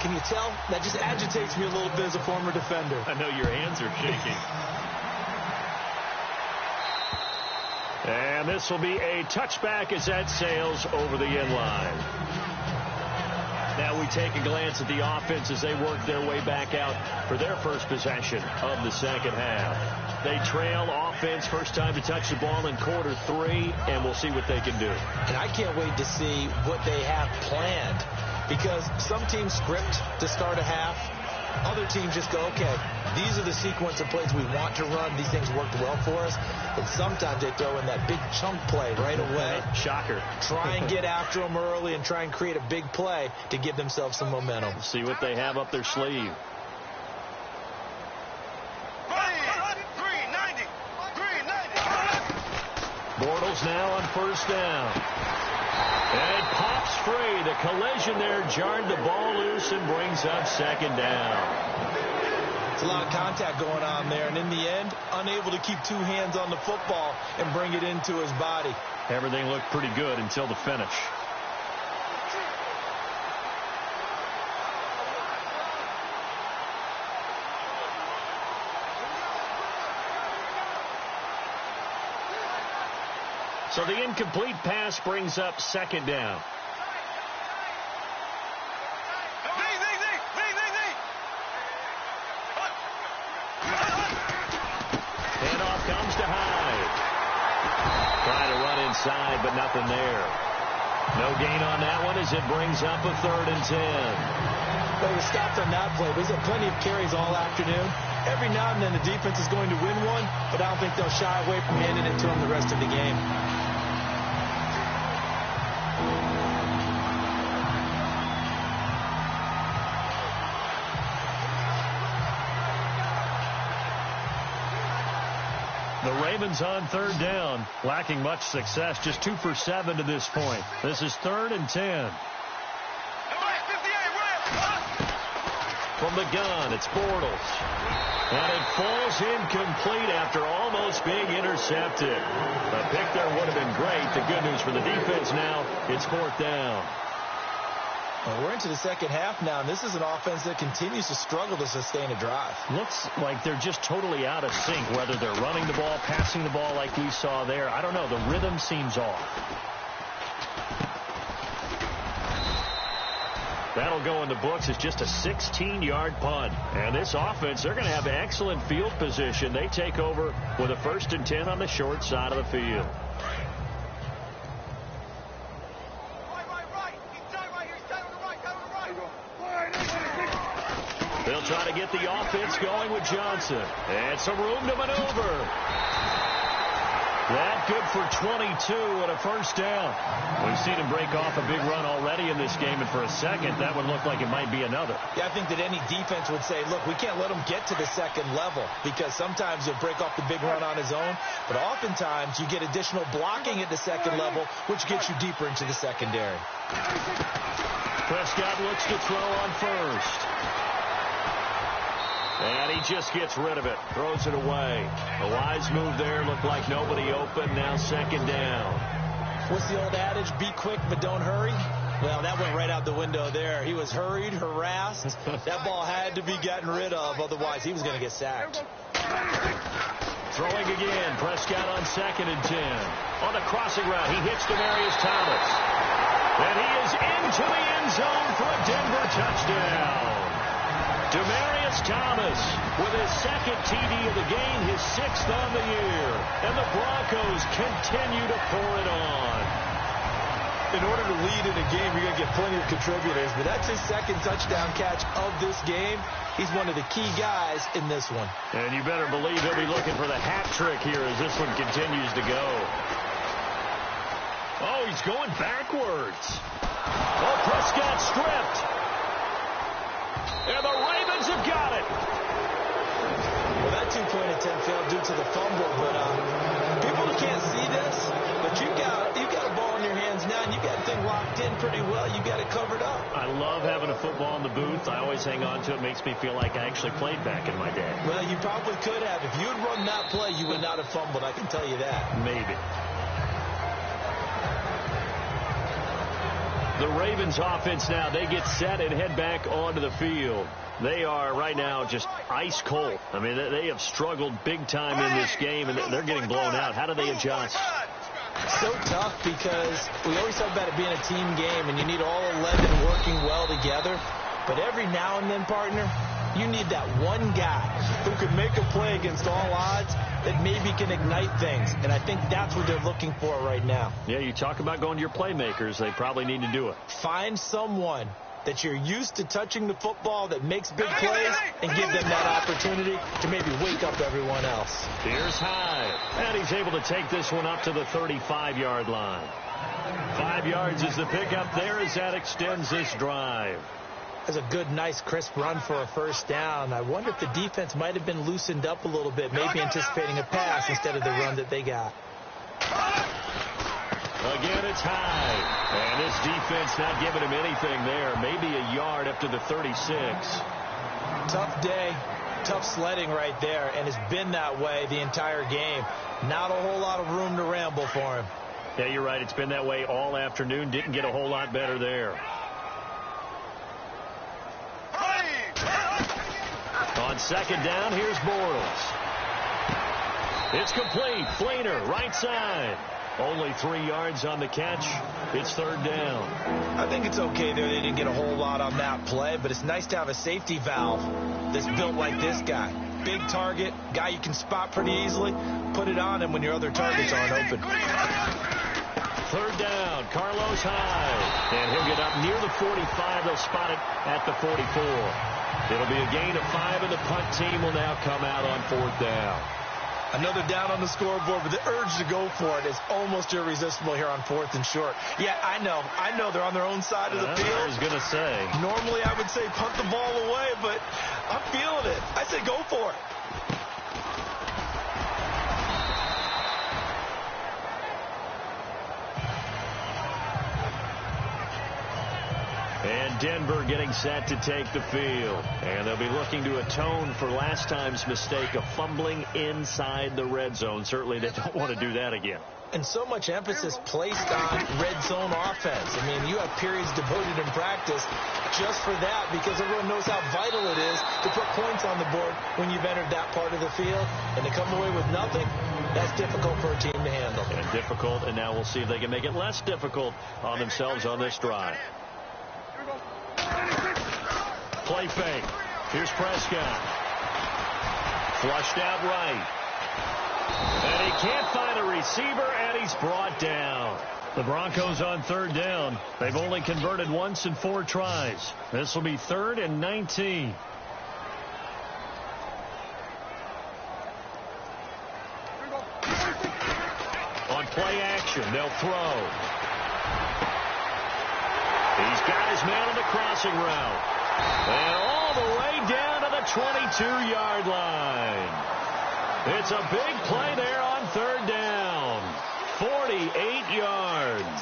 Speaker 3: Can you tell? That just agitates me a little bit as a former defender.
Speaker 1: I know your hands are shaking. And this will be a touchback as that sails over the end line. Now we take a glance at the offense as they work their way back out for their first possession of the second half. They trail offense, first time to touch the ball in quarter 3, and we'll see what they can do.
Speaker 3: And I can't wait to see what they have planned, because some teams script to start a half. Other teams just go, okay, these are the sequence of plays we want to run. These things worked well for us. And sometimes they throw in that big chunk play right away.
Speaker 1: Shocker.
Speaker 3: Try and get after them early and try and create a big play to give themselves some momentum.
Speaker 1: See what they have up their sleeve. Bortles now on first down. And it pops free. The collision there jarred the ball loose and brings up second down.
Speaker 3: It's a lot of contact going on there, and in the end, unable to keep 2 hands on the football and bring it into his body.
Speaker 1: Everything looked pretty good until the finish. So the incomplete pass brings up second down. Handoff comes to Hyde. Trying to run inside, but nothing there. No gain on that one as it brings up a 3rd and 10.
Speaker 3: Well, he stopped on that play. He's had plenty of carries all afternoon. Every now and then the defense is going to win one, but I don't think they'll shy away from handing it to him the rest of the game.
Speaker 1: The Ravens on 3rd down, lacking much success, just 2 for 7 to this point. This is 3rd and 10. From the gun, it's Bortles. And it falls incomplete after almost being intercepted. A pick there would have been great. The good news for the defense now, it's 4th down.
Speaker 3: Well, we're into the second half now, and this is an offense that continues to struggle to sustain a drive.
Speaker 1: Looks like they're just totally out of sync, whether they're running the ball, passing the ball like we saw there. I don't know. The rhythm seems off. That'll go in the books as just a 16-yard punt. And this offense, they're going to have excellent field position. They take over with a 1st and 10 on the short side of the field. They'll try to get the offense going with Johnson. And some room to maneuver. That good for 22 and a 1st down. We've seen him break off a big run already in this game, and for a second, that would look like it might be another.
Speaker 3: Yeah, I think that any defense would say, look, we can't let him get to the second level, because sometimes he'll break off the big run on his own, but oftentimes you get additional blocking at the second level, which gets you deeper into the secondary.
Speaker 1: Prescott looks to throw on first. And he just gets rid of it, throws it away. A wise move there, looked like nobody open, now second down.
Speaker 3: What's the old adage, be quick but don't hurry? Well, that went right out the window there. He was hurried, harassed. That ball had to be gotten rid of, otherwise he was going to get sacked.
Speaker 1: Throwing again, Prescott on 2nd and 10. On the crossing route, he hits Demaryius Thomas. And he is into the end zone for a Denver touchdown. Demaryius Thomas with his 2nd TD of the game, his 6th on the year. And the Broncos continue to pour it on.
Speaker 3: In order to lead in a game, you're going to get plenty of contributors, but that's his 2nd touchdown catch of this game. He's one of the key guys in this one.
Speaker 1: And you better believe he'll be looking for the hat trick here as this one continues to go. Oh, he's going backwards. Oh, Prescott stripped. And the Ravens have got it.
Speaker 3: Well, that 2-point attempt failed due to the fumble, but people can't see this, but you've got a in pretty well. You got it covered up.
Speaker 1: I love having a football in the booth. I always hang on to it. Makes me feel like I actually played back in my day.
Speaker 3: Well, you probably could have. If you had run that play, you would not have fumbled. I can tell you that.
Speaker 1: Maybe. The Ravens offense now, they get set and head back onto the field. They are right now just ice cold. I mean, they have struggled big time in this game, and they're getting blown out. How do they adjust?
Speaker 3: So tough because we always talk about it being a team game, and you need all 11 working well together. But every now and then, partner, you need that one guy who can make a play against all odds that maybe can ignite things. And I think that's what they're looking for right now.
Speaker 1: Yeah, you talk about going to your playmakers. They probably need to do it.
Speaker 3: Find someone that you're used to touching the football that makes big plays and give them that opportunity to maybe wake up everyone else.
Speaker 1: Here's Hyde. And he's able to take this one up to the 35-yard line. 5 yards is the pickup there as that extends this drive.
Speaker 3: That's a good, nice, crisp run for a first down. I wonder if the defense might have been loosened up a little bit, maybe anticipating a pass instead of the run that they got.
Speaker 1: Again, it's Hyde. And this defense not giving him anything there. Maybe a yard up to the 36.
Speaker 3: Tough day, tough sledding right there, and it's been that way the entire game. Not a whole lot of room to ramble for him.
Speaker 1: Yeah, you're right. It's been that way all afternoon. Didn't get a whole lot better there. On second down, here's Bortles. It's complete. Fleener, right side. Only 3 yards on the catch. It's third down.
Speaker 3: I think it's okay there. They didn't get a whole lot on that play, but it's nice to have a safety valve that's built like this guy. Big target, guy you can spot pretty easily. Put it on him when your other targets aren't open.
Speaker 1: Third down, Carlos Hyde. And he'll get up near the 45. They'll spot it at the 44. It'll be a gain of 5, and the punt team will now come out on fourth down.
Speaker 3: Another down on the scoreboard, but the urge to go for it is almost irresistible here on 4th and short. Yeah, I know they're on their own side of the field.
Speaker 1: I was going to say.
Speaker 3: Normally I would say punt the ball away, but I'm feeling it. I say go for it.
Speaker 1: And Denver getting set to take the field. And they'll be looking to atone for last time's mistake of fumbling inside the red zone. Certainly they don't want to do that again.
Speaker 3: And so much emphasis placed on red zone offense. I mean, you have periods devoted in practice just for that because everyone knows how vital it is to put points on the board when you've entered that part of the field. And to come away with nothing, that's difficult for a team to handle.
Speaker 1: And difficult, and now we'll see if they can make it less difficult on themselves on this drive. Play fake. Here's Prescott. Flushed out right. And he can't find a receiver, and he's brought down. The Broncos on third down. They've only converted once in 4 tries. This will be 3rd and 19. On play action, they'll throw. He's got his man on the crossing route. And all the way down to the 22-yard line. It's a big play there on third down. 48 yards.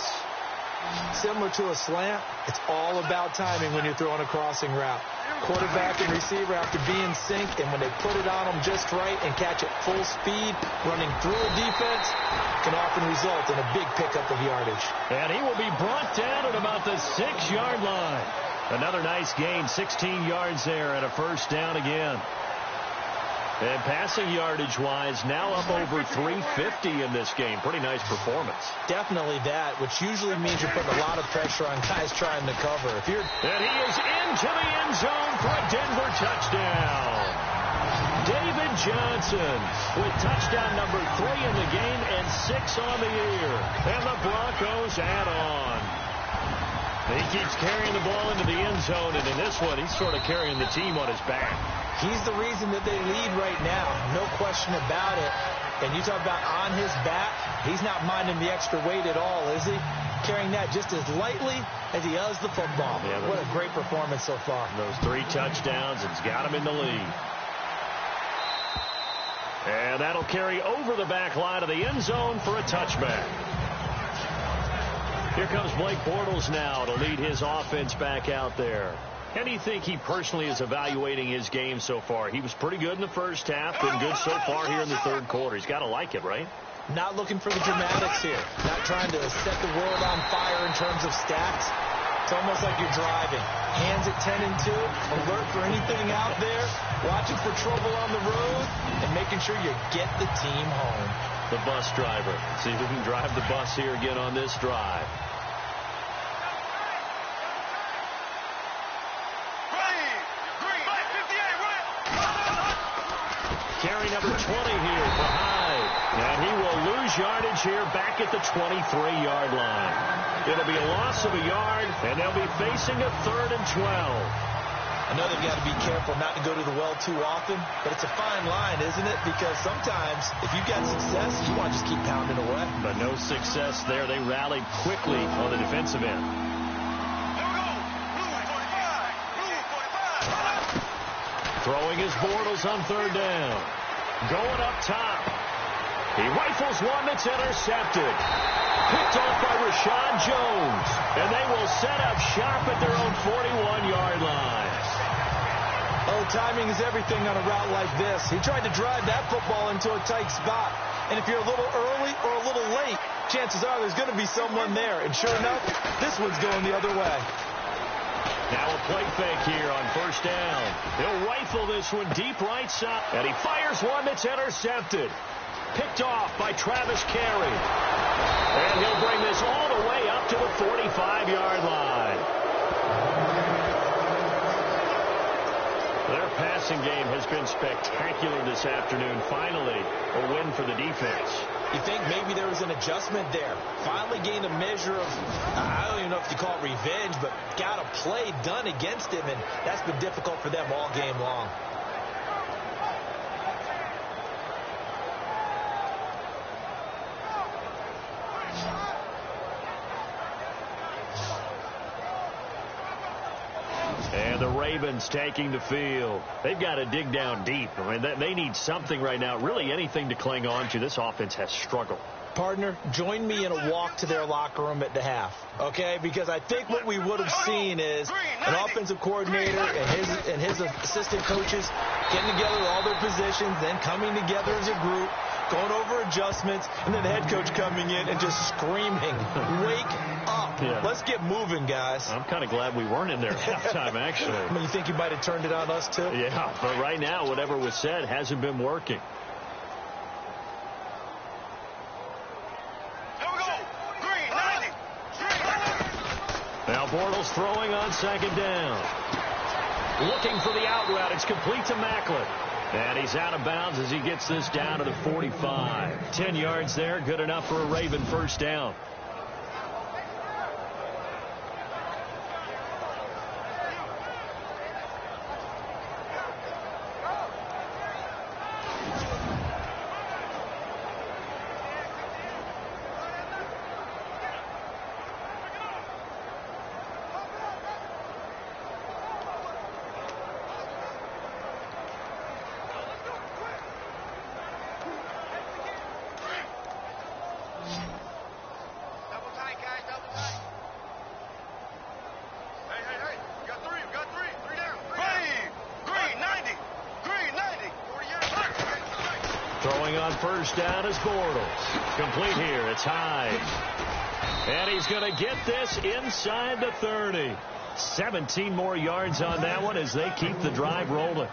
Speaker 3: Similar to a slant, it's all about timing when you're throwing a crossing route. Quarterback and receiver have to be in sync, and when they put it on them just right and catch it full speed, running through a defense can often result in a big pickup of yardage.
Speaker 1: And he will be brought down at about the 6-yard line. Another nice gain, 16 yards there, and a first down again. And passing yardage-wise, now up over 350 in this game. Pretty nice performance.
Speaker 3: Definitely that, which usually means you're putting a lot of pressure on guys trying to cover.
Speaker 1: And he is into the end zone for a Denver touchdown. David Johnson with touchdown number 3 in the game and 6 on the year. And the Broncos add on. He keeps carrying the ball into the end zone, and in this one, he's sort of carrying the team on his back.
Speaker 3: He's the reason that they lead right now, no question about it. And you talk about on his back, he's not minding the extra weight at all, is he? Carrying that just as lightly as he does the football. Yeah, what a great performance so far.
Speaker 1: Those 3 touchdowns, it's got him in the lead. And that'll carry over the back line of the end zone for a touchback. Here comes Blake Bortles now to lead his offense back out there. How do you think he personally is evaluating his game so far? He was pretty good in the first half, been good so far here in the third quarter. He's got to like it, right?
Speaker 3: Not looking for the dramatics here. Not trying to set the world on fire in terms of stats. It's almost like you're driving. Hands at 10 and 2, alert for anything out there, watching for trouble on the road, and making sure you get the team home.
Speaker 1: The bus driver. See if we can drive the bus here again on this drive. Carry number 20 here for Hyde. And he will lose yardage here back at the 23-yard line. It'll be a loss of a yard, and they'll be facing a 3rd and 12.
Speaker 3: I know they've got to be careful not to go to the well too often, but it's a fine line, isn't it? Because sometimes, if you've got success, you want to just keep pounding away.
Speaker 1: But no success there. They rallied quickly on the defensive end. Throwing his Bortles on 3rd down. Going up top. He rifles one that's intercepted. Picked off by Rashad Jones. And they will set up shop at their own 41-yard line.
Speaker 3: Oh, timing is everything on a route like this. He tried to drive that football into a tight spot. And if you're a little early or a little late, chances are there's going to be someone there. And sure enough, this one's going the other way.
Speaker 1: Now a play fake here on 1st down. He'll rifle this one deep right side. And he fires one that's intercepted. Picked off by Travis Carey. And he'll bring this all the way up to the 45-yard line. Their passing game has been spectacular this afternoon. Finally, a win for the defense.
Speaker 3: You think maybe there was an adjustment there. Finally gained a measure of, I don't even know if you call it revenge, but got a play done against him, and that's been difficult for them all game long.
Speaker 1: And the Ravens taking the field. They've got to dig down deep. I mean, they need something right now, really anything to cling on to. This offense has struggled.
Speaker 3: Partner, join me in a walk to their locker room at the half, okay? Because I think what we would have seen is an offensive coordinator and his assistant coaches getting together with all their positions, then coming together as a group, going over adjustments, and then the head coach coming in and just screaming, wake up. Yeah. Let's get moving, guys.
Speaker 1: I'm kind of glad we weren't in there at halftime, actually.
Speaker 3: I mean, you think you might have turned it on us, too?
Speaker 1: Yeah, but right now, whatever was said hasn't been working. Now Bortles throwing on 2nd down. Looking for the out route. It's complete to Macklin. And he's out of bounds as he gets this down to the 45. 10 yards there. Good enough for a Raven 1st down. Throwing on 1st down is Bortles. Complete here. It's Hyde. And he's going to get this inside the 30. 17 more yards on that one as they keep the drive rolling.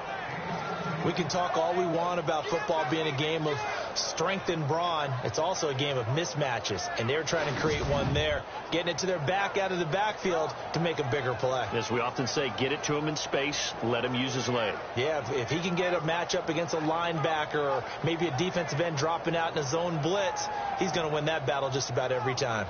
Speaker 3: We can talk all we want about football being a game of strength and brawn. It's also a game of mismatches, and they're trying to create one there, getting it to their back out of the backfield to make a bigger play.
Speaker 1: As we often say, get it to him in space, let him use his leg.
Speaker 3: Yeah, if he can get a matchup against a linebacker or maybe a defensive end dropping out in a zone blitz, he's going to win that battle just about every time.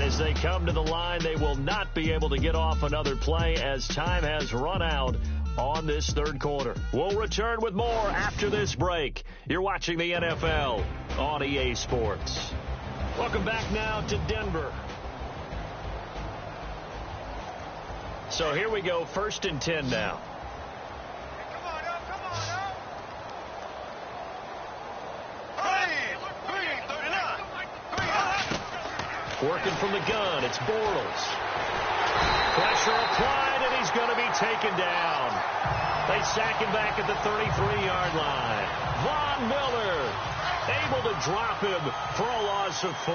Speaker 1: as they come to the line, they will not be able to get off another play as time has run out on this third quarter. We'll return with more after this break. You're watching the NFL on EA Sports. Welcome back now to Denver. So here we go, 1st and 10 now. Working from the gun, it's Bortles. Pressure applied, and he's going to be taken down. They sack him back at the 33-yard line. Von Miller able to drop him for a loss of 4.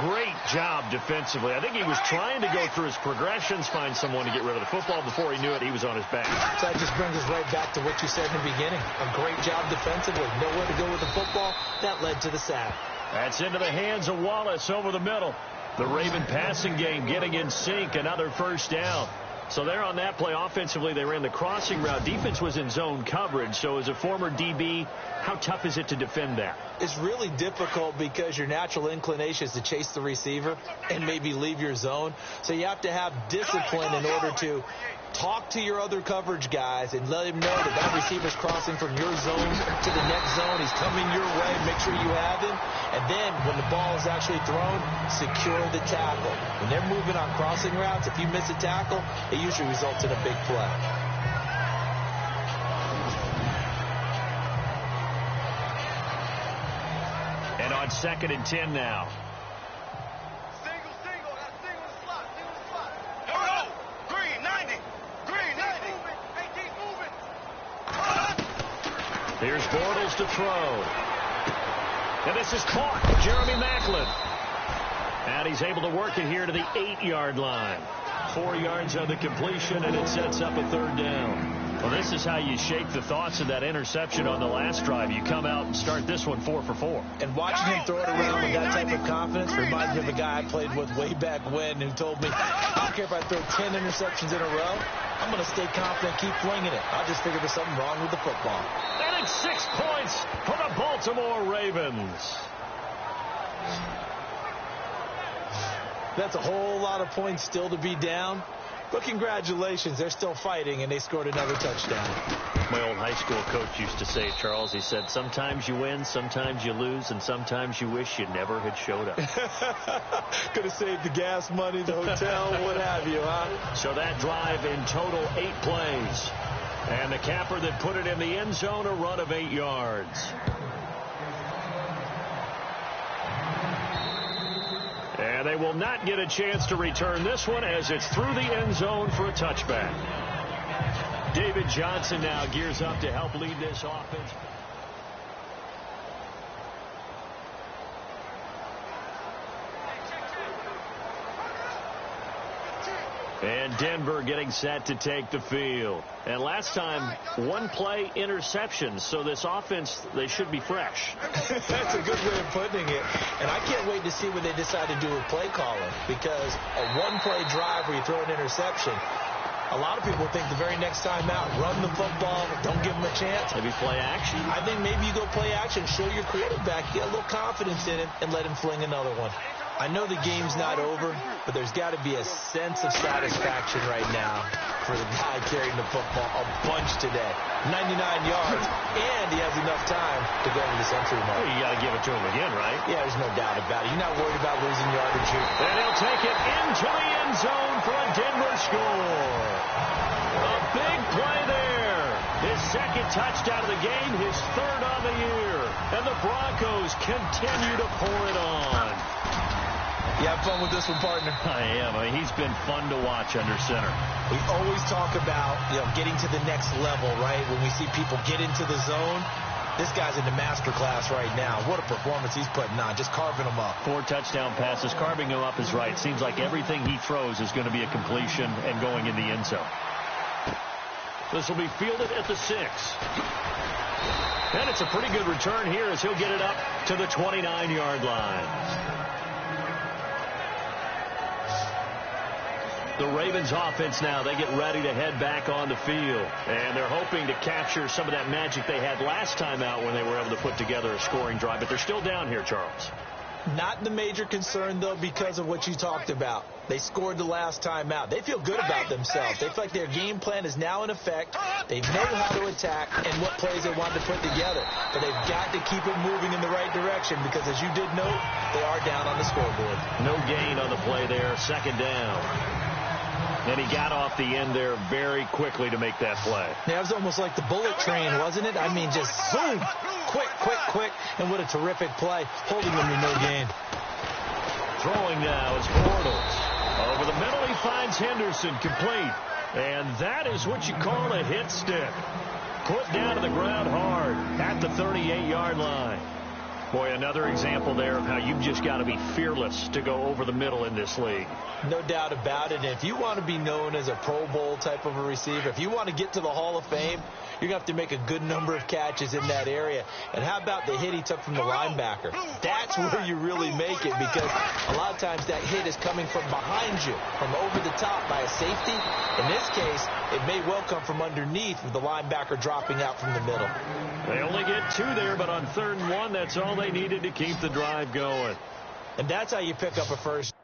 Speaker 1: Great job defensively. I think he was trying to go through his progressions, find someone to get rid of the football. Before he knew it, he was on his back.
Speaker 3: So that just brings us right back to what you said in the beginning. A great job defensively. Nowhere to go with the football. That led to the sack.
Speaker 1: That's into the hands of Wallace over the middle. The Raven passing game getting in sync. Another first down. So they're on that play. Offensively, they ran the crossing route. Defense was in zone coverage. So as a former DB, how tough is it to defend that?
Speaker 3: It's really difficult because your natural inclination is to chase the receiver and maybe leave your zone. So you have to have discipline in order to talk to your other coverage guys and let him know that that receiver's crossing from your zone to the next zone. He's coming your way. Make sure you have him. And then when the ball is actually thrown, secure the tackle. When they're moving on crossing routes, if you miss a tackle, it usually results in a big play.
Speaker 1: And on 2nd and 10 now. Here's Bortles to throw. And this is caught. Jeremy Maclin. And he's able to work it here to the 8-yard line. 4 yards on the completion, and it sets up a 3rd down. Well, this is how you shake the thoughts of that interception on the last drive. You come out and start this one 4 for 4.
Speaker 3: And watching him throw it around with that type of confidence reminds me of a guy I played with way back when who told me, I don't care if I throw 10 interceptions in a row, I'm going to stay confident, keep flinging it. I just figured there's something wrong with the football.
Speaker 1: And it's 6 points for the Baltimore Ravens.
Speaker 3: That's a whole lot of points still to be down. But congratulations, they're still fighting, and they scored another touchdown.
Speaker 1: My old high school coach used to say, Charles, he said, sometimes you win, sometimes you lose, and sometimes you wish you never had showed up.
Speaker 3: Could have saved the gas money, the hotel, what have you, huh?
Speaker 1: So that drive in total 8 plays. And the capper that put it in the end zone, a run of 8 yards. And they will not get a chance to return this one as it's through the end zone for a touchback. David Johnson now gears up to help lead this offense. And Denver getting set to take the field. And last time, 1-play interceptions. So this offense, they should be fresh.
Speaker 3: That's a good way of putting it. And I can't wait to see what they decide to do with play calling. Because a 1-play drive where you throw an interception, a lot of people think the very next time out, run the football, don't give them a chance.
Speaker 1: Maybe play action?
Speaker 3: I think maybe you go play action, show your quarterback, get a little confidence in him, and let him fling another one. I know the game's not over, but there's got to be a sense of satisfaction right now for the guy carrying the football a bunch today. 99 yards, and he has enough time to go into the century mark.
Speaker 1: Well, you got to give it to him again, right?
Speaker 3: Yeah, there's no doubt about it. You're not worried about losing yardage here.
Speaker 1: And he'll take it into the end zone for a Denver score. A big play there. His 2nd touchdown of the game, his 3rd on the year. And the Broncos continue to pour it on.
Speaker 3: You have fun with this one, partner?
Speaker 1: I am. I mean, he's been fun to watch under center.
Speaker 3: We always talk about, getting to the next level, right? When we see people get into the zone, this guy's in the master class right now. What a performance he's putting on, just carving them up.
Speaker 1: 4 touchdown passes. Carving them up is right. Seems like everything he throws is going to be a completion and going in the end zone. This will be fielded at the 6. And it's a pretty good return here as he'll get it up to the 29-yard line. The Ravens offense now, they get ready to head back on the field. And they're hoping to capture some of that magic they had last time out when they were able to put together a scoring drive. But they're still down here, Charles.
Speaker 3: Not the major concern, though, because of what you talked about. They scored the last time out. They feel good about themselves. They feel like their game plan is now in effect. They know how to attack and what plays they want to put together. But they've got to keep it moving in the right direction because, as you did note, they are down on the scoreboard.
Speaker 1: No gain on the play there, second down. And he got off the end there very quickly to make that play.
Speaker 3: Yeah, it was almost like the bullet train, wasn't it? I mean, just boom, quick, quick, quick, and what a terrific play, holding them to no gain.
Speaker 1: Throwing now is Bortles. Over the middle, he finds Henderson, complete. And that is what you call a hit stick. Put down to the ground hard at the 38-yard line. Boy, another example there of how you've just got to be fearless to go over the middle in this league.
Speaker 3: No doubt about it. If you want to be known as a Pro Bowl type of a receiver, if you want to get to the Hall of Fame, you're going to have to make a good number of catches in that area. And how about the hit he took from the linebacker? That's where you really make it, because a lot of times that hit is coming from behind you, from over the top by a safety. In this case, it may well come from underneath with the linebacker dropping out from the middle.
Speaker 1: They only get 2 there, but on 3rd and 1, that's all they needed to keep the drive going.
Speaker 3: And that's how you pick up a first.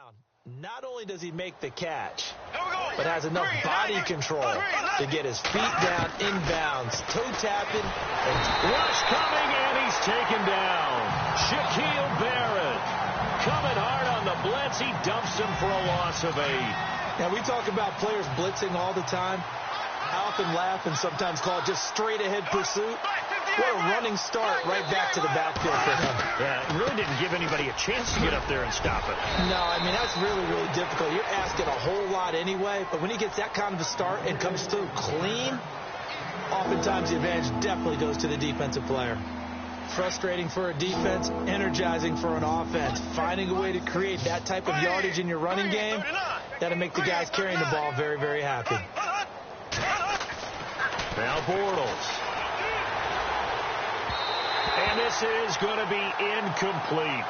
Speaker 3: down. Not only does he make the catch, but has enough body control to get his feet down inbounds, toe tapping.
Speaker 1: Rush coming, and he's taken down. Shaquille Barrett coming hard on the blitz. He dumps him for a loss of 8.
Speaker 3: Now, we talk about players blitzing all the time. I often laugh and sometimes call it just straight-ahead pursuit. What a running start right back to the backfield for him.
Speaker 1: Yeah, it really didn't give anybody a chance to get up there and stop it.
Speaker 3: No, I mean, that's really, really difficult. You're asking a whole lot anyway, but when he gets that kind of a start and comes through clean, oftentimes the advantage definitely goes to the defensive player. Frustrating for a defense, energizing for an offense. Finding a way to create that type of yardage in your running game, that'll make the guys carrying the ball very, very happy.
Speaker 1: Now Bortles. And this is going to be incomplete.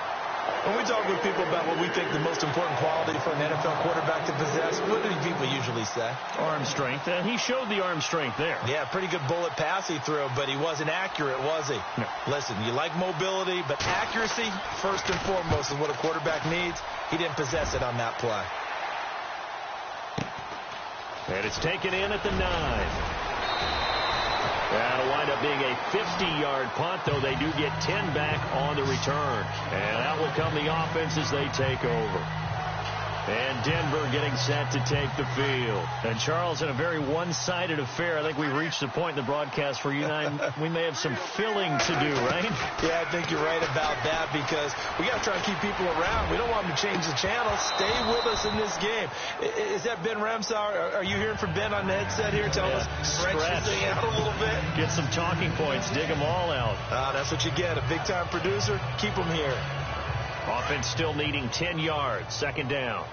Speaker 3: When we talk with people about what we think the most important quality for an NFL quarterback to possess, what do people usually say?
Speaker 1: Arm strength. And he showed the arm strength there.
Speaker 3: Yeah, pretty good bullet pass he threw, but he wasn't accurate, was he?
Speaker 1: No.
Speaker 3: Listen, you like mobility, but accuracy, first and foremost, is what a quarterback needs. He didn't possess it on that play.
Speaker 1: And it's taken in at the 9. That'll wind up being a 50-yard punt, though they do get 10 back on the return. And out will come the offense as they take over. And Denver getting set to take the field. And, Charles, in a very one-sided affair, I think we reached the point in the broadcast where you and I, we may have some filling to do, right?
Speaker 3: Yeah, I think you're right about that because we got to try to keep people around. We don't want them to change the channel. Stay with us in this game. Is that Ben Ramsauer? Are you hearing from Ben on the headset here? Tell us, stretch this thing out a little bit.
Speaker 1: Get some talking points. Dig them all out.
Speaker 3: That's what you get. A big-time producer. Keep them here.
Speaker 1: Offense still needing 10 yards. Second down.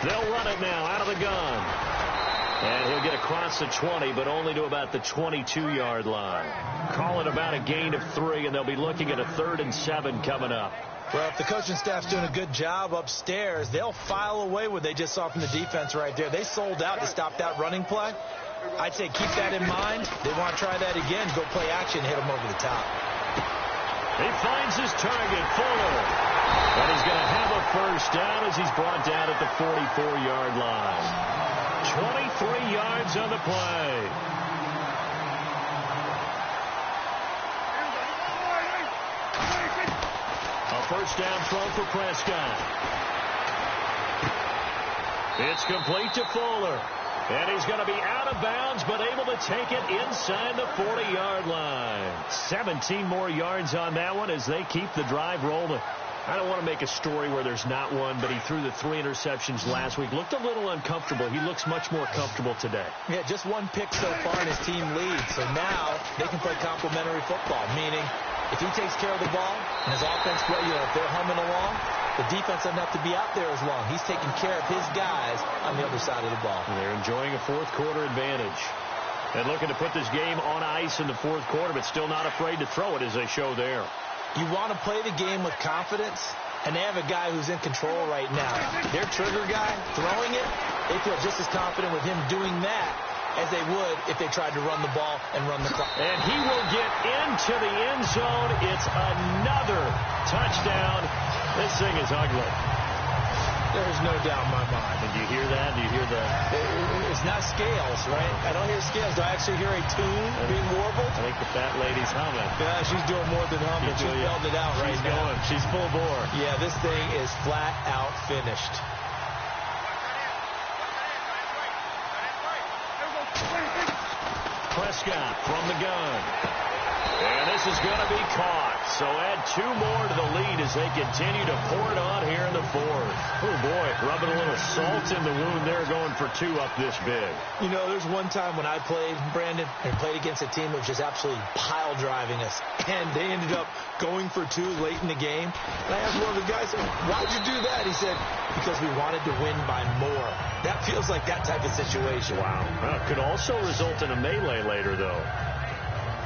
Speaker 1: They'll run it now out of the gun. And he'll get across the 20, but only to about the 22-yard line. Call it about a gain of 3, and they'll be looking at a 3rd and 7 coming up.
Speaker 3: Well, if the coaching staff's doing a good job upstairs, they'll file away what they just saw from the defense right there. They sold out to stop that running play. I'd say keep that in mind. They want to try that again. Go play action, hit them over the top.
Speaker 1: He finds his target, Fuller. And he's going to have a first down as he's brought down at the 44-yard line. 23 yards on the play. A first down throw for Prescott. It's complete to Fuller. And he's going to be out of bounds, but able to take it inside the 40-yard line. 17 more yards on that one as they keep the drive rolling. I don't want to make a story where there's not one, but he threw the 3 interceptions last week. Looked a little uncomfortable. He looks much more comfortable today.
Speaker 3: Yeah, just 1 pick so far and his team leads. So now they can play complementary football, meaning if he takes care of the ball and his offense, if they're humming along, the defense doesn't have to be out there as long. He's taking care of his guys on the other side of the ball.
Speaker 1: And they're enjoying a fourth-quarter advantage. And looking to put this game on ice in the fourth quarter, but still not afraid to throw it as they show there.
Speaker 3: You want to play the game with confidence, and they have a guy who's in control right now. Their trigger guy throwing it, they feel just as confident with him doing that as they would if they tried to run the ball and run the clock.
Speaker 1: And he will get into the end zone. It's another touchdown. This thing is ugly.
Speaker 3: There's no doubt in my mind.
Speaker 1: Did you hear that? Do you hear that?
Speaker 3: It's not scales, right? I don't hear scales. Do I actually hear a tune being warbled?
Speaker 1: I think the fat lady's humming.
Speaker 3: Yeah, she's doing more than humming. She's yelled it out right now.
Speaker 1: Going. She's full bore.
Speaker 3: Yeah, this thing is flat out finished.
Speaker 1: Prescott from the gun. And this is going to be caught. So add 2 more to the lead as they continue to pour it on here in the fourth. Oh, boy, rubbing a little salt in the wound there, going for 2 up this big.
Speaker 3: You know, there's one time when I played, Brandon, and played against a team that was just absolutely pile driving us. And they ended up going for 2 late in the game. And I asked one of the guys, why'd you do that? He said, because we wanted to win by more. That feels like that type of situation.
Speaker 1: Wow. Well, it could also result in a melee later, though.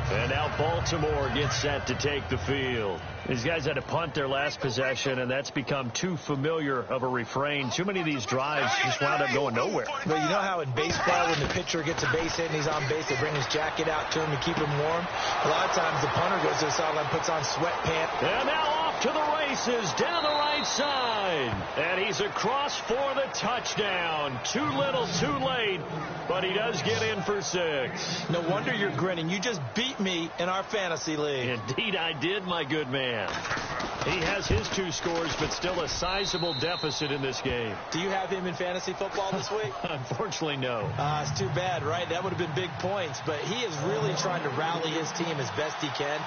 Speaker 1: And now Baltimore gets set to take the field. These guys had to punt their last possession, and that's become too familiar of a refrain. Too many of these drives just wound up going nowhere.
Speaker 3: But you know how in baseball, when the pitcher gets a base hit and he's on base, they bring his jacket out to him to keep him warm? A lot of times the punter goes to the sideline, puts on sweatpants.
Speaker 1: And now off to the races down the right side. And he's across for the touchdown. Too little, too late, but he does get in for 6.
Speaker 3: No wonder you're grinning. You just beat me in our fantasy league.
Speaker 1: Indeed I did, my good man. He has his 2 scores, but still a sizable deficit in this game.
Speaker 3: Do you have him in fantasy football this week?
Speaker 1: Unfortunately, no.
Speaker 3: It's too bad, right? That would have been big points, but he is really trying to rally his team as best he can.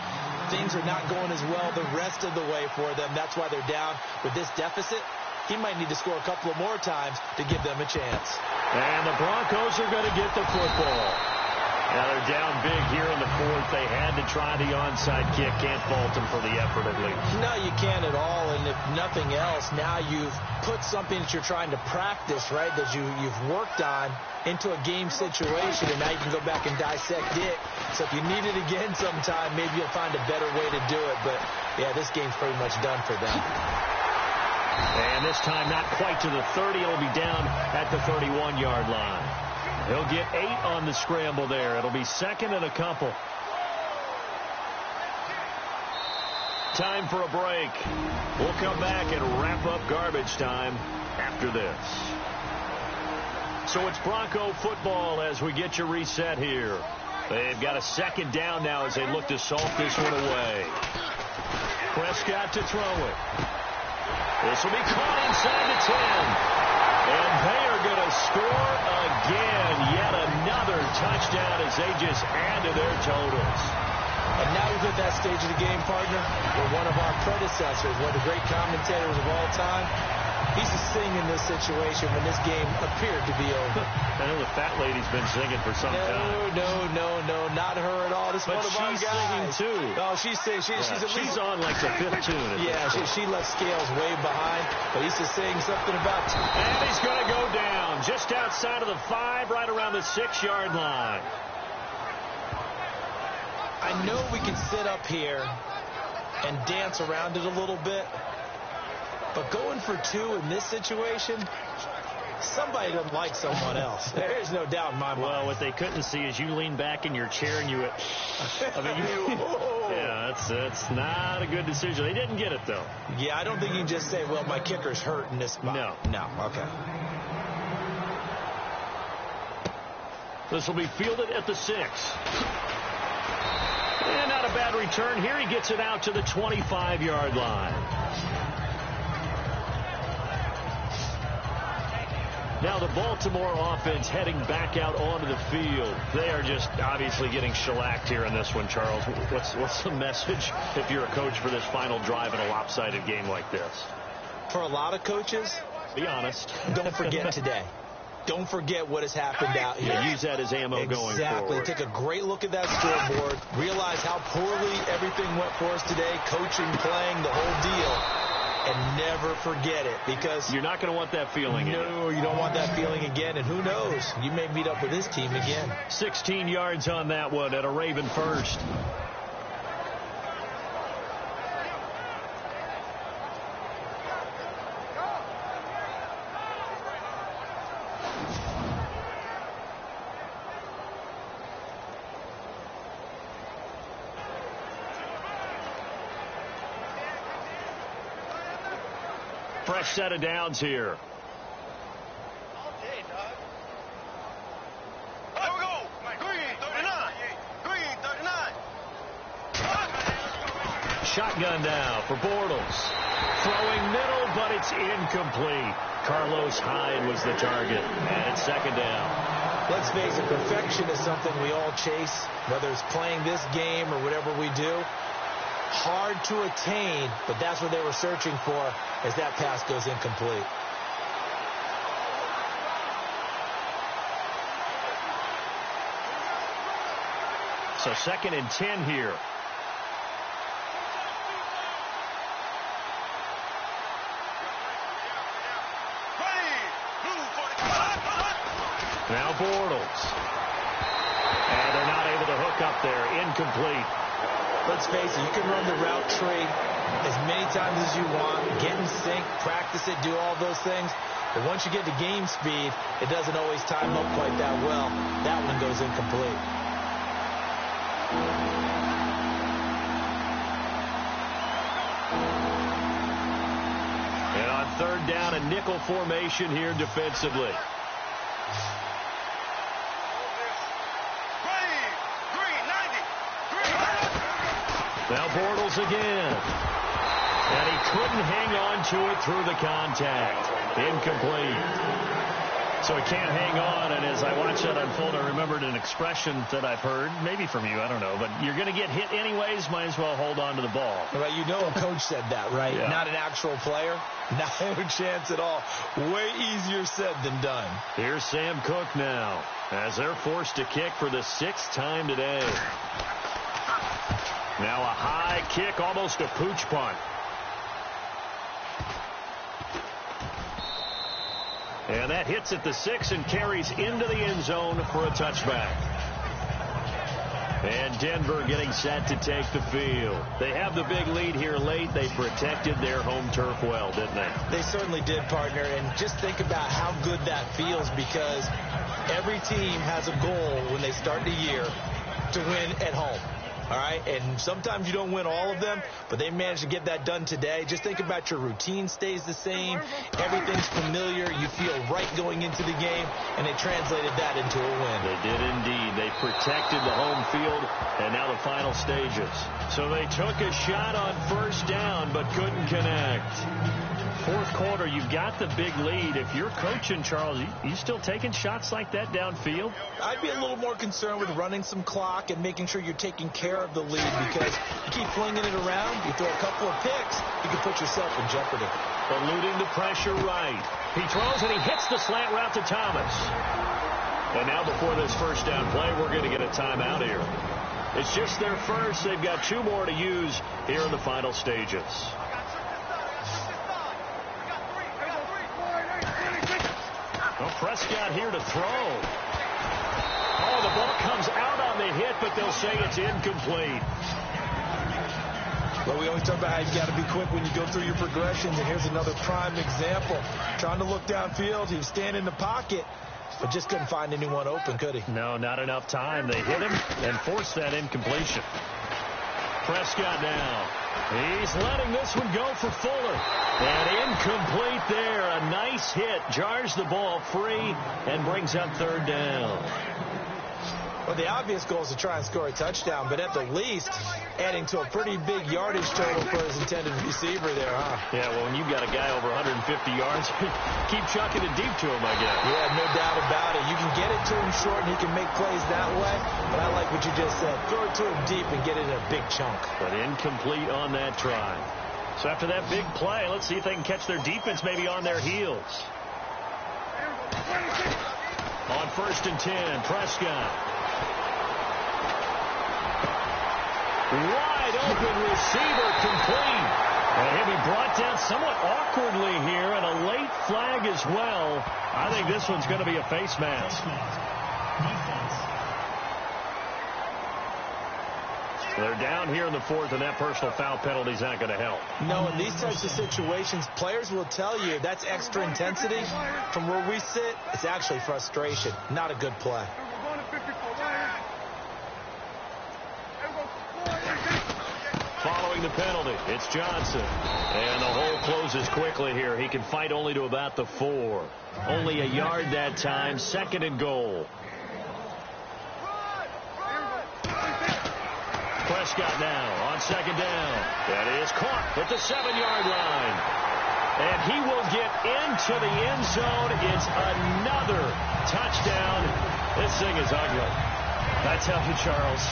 Speaker 3: Things are not going as well the rest of the way for them. That's why they're down with this deficit. He might need to score a couple of more times to give them a chance.
Speaker 1: And the Broncos are going to get the football. Now they're down big here in the 4th. They had to try the onside kick. Can't fault them for the effort at least.
Speaker 3: No, you can't at all. And if nothing else, now you've put something that you're trying to practice, right, that you've worked on into a game situation, and now you can go back and dissect it. So if you need it again sometime, maybe you'll find a better way to do it. But, yeah, this game's pretty much done for them.
Speaker 1: And this time not quite to the 30. It'll be down at the 31-yard line. He'll get 8 on the scramble there. It'll be 2nd and a couple. Time for a break. We'll come back and wrap up garbage time after this. So it's Bronco football as we get you reset here. They've got a 2nd down now as they look to salt this one away. Prescott to throw it. This will be caught inside the 10. And they are going to score again. Yet another touchdown as they just add to their totals.
Speaker 3: And now we're at that stage of the game, partner, where one of our predecessors, one of the great commentators of all time, he's to sing in this situation when this game appeared to be over.
Speaker 1: I know the fat lady's been singing for some time.
Speaker 3: No, not her at all. This is one of our guys.
Speaker 1: But she's singing too.
Speaker 3: Oh, she's singing. She's
Speaker 1: on like the 5th tune.
Speaker 3: Yeah, she left Scales way behind, but he's just saying something about.
Speaker 1: And he's going to go down just outside of the 5, right around the 6-yard line.
Speaker 3: I know we can sit up here and dance around it a little bit, but going for 2 in this situation, somebody doesn't like someone else. There is no doubt in my mind.
Speaker 1: Well, what they couldn't see is you lean back in your chair and you... yeah, that's not a good decision. They didn't get it, though.
Speaker 3: Yeah, I don't think you can just say, well, my kicker's hurt in this spot. No, okay.
Speaker 1: This will be fielded at the 6. And not a bad return here. He gets it out to the 25-yard line. Now the Baltimore offense heading back out onto the field. They are just obviously getting shellacked here in this one, Charles. What's the message if you're a coach for this final drive in a lopsided game like this?
Speaker 3: For a lot of coaches,
Speaker 1: be honest.
Speaker 3: Don't forget today. Don't forget what has happened out here.
Speaker 1: Yeah, use that as ammo going forward.
Speaker 3: Take a great look at that scoreboard. Realize how poorly everything went for us today. Coaching, playing, the whole deal. And never forget it, because
Speaker 1: you're not going to want that feeling.
Speaker 3: No, you don't want that feeling again. And who knows? You may meet up with this team again.
Speaker 1: 16 yards on that one at a Raven first. Fresh set of downs here. Shotgun now for Bortles. Throwing middle, but it's incomplete. Carlos Hyde was the target, and it's 2nd down.
Speaker 3: Let's face it, perfection is something we all chase, whether it's playing this game or whatever we do. Hard to attain, but that's what they were searching for as that pass goes incomplete.
Speaker 1: So 2nd and 10 here. Now Bortles. And they're not able to hook up there. Incomplete.
Speaker 3: Let's face it, you can run the route tree as many times as you want, get in sync, practice it, do all those things. But once you get to game speed, it doesn't always time up quite that well. That one goes incomplete.
Speaker 1: And on third down, a nickel formation here defensively. Now Bortles again. And he couldn't hang on to it through the contact. Incomplete. So he can't hang on, and as I watch that unfold, I remembered an expression that I've heard, maybe from you, I don't know, but you're going to get hit anyways, might as well hold on to the ball.
Speaker 3: Well, you know a coach said that, right?
Speaker 1: Yeah.
Speaker 3: Not an actual player. No chance at all. Way easier said than done.
Speaker 1: Here's Sam Cook now, as they're forced to kick for the 6th time today. Now a high kick, almost a pooch punt. And that hits at the 6 and carries into the end zone for a touchback. And Denver getting set to take the field. They have the big lead here late. They protected their home turf well, didn't they?
Speaker 3: They certainly did, partner. And just think about how good that feels, because every team has a goal when they start the year to win at home. All right, and sometimes you don't win all of them, but they managed to get that done today. Just think about your routine stays the same. Everything's familiar. You feel right going into the game, and they translated that into a win.
Speaker 1: They did indeed. They protected the home field, and now the final stages. So they took a shot on first down, but couldn't connect. Fourth quarter, you've got the big lead. If you're coaching, Charles, you still taking shots like that downfield?
Speaker 3: I'd be a little more concerned with running some clock and making sure you're taking care of the lead, because you keep flinging it around, you throw a couple of picks, you can put yourself in jeopardy.
Speaker 1: Eluding the pressure right. He throws and he hits the slant route to Thomas. And now before this first down play, we're going to get a timeout here. It's just their first. They've got 2 more to use here in the final stages. Well, Prescott here to throw. Oh, the ball comes out on the hit, but they'll say it's incomplete.
Speaker 3: Well, we always talk about how you got to be quick when you go through your progressions, and here's another prime example. Trying to look downfield, he was standing in the pocket, but just couldn't find anyone open, could he?
Speaker 1: No, not enough time. They hit him and forced that incompletion. Prescott now. He's letting this one go for Fuller. And incomplete there. A nice hit. Jars the ball free and brings up third down.
Speaker 3: Well, the obvious goal is to try and score a touchdown, but at the least, adding to a pretty big yardage total for his intended receiver there, huh?
Speaker 1: Yeah, well, when you've got a guy over 150 yards, keep chucking it deep to him, I guess.
Speaker 3: Yeah, no doubt about it. You can get it to him short, and he can make plays that way, but I like what you just said. Throw it to him deep and get it in a big chunk.
Speaker 1: But incomplete on that try. So after that big play, let's see if they can catch their defense maybe on their heels. On 1st and 10, Prescott. Wide open receiver, complete. And he'll be brought down somewhat awkwardly here, and a late flag as well. I think this one's going to be a face mask. They're down here in the 4th, and that personal foul penalty is not going to help.
Speaker 3: No, in these types of situations, players will tell you that's extra intensity. From where we sit, it's actually frustration. Not a good play.
Speaker 1: Following the penalty, it's Johnson. And the hole closes quickly here. He can fight only to about the 4. Only a yard that time. 2nd and goal. Prescott now on 2nd down. That is caught at the 7-yard line. And he will get into the end zone. It's another touchdown. This thing is ugly. I tell you, Charles,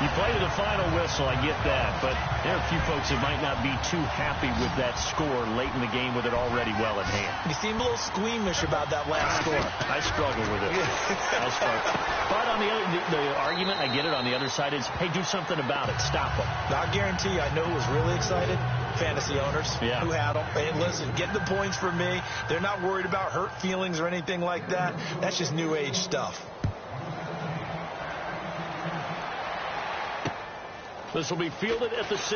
Speaker 1: you play to the final whistle, I get that, but there are a few folks that might not be too happy with that score late in the game with it already well at hand.
Speaker 3: You seem a little squeamish about that last score.
Speaker 1: I struggle with it. I struggle. But on the argument, I get it, on the other side is, hey, do something about it. Stop them.
Speaker 3: Now, I guarantee you, I know who was really excited. Fantasy owners who had them. And listen, get the points for me. They're not worried about hurt feelings or anything like that. That's just new age stuff.
Speaker 1: This will be fielded at the 6.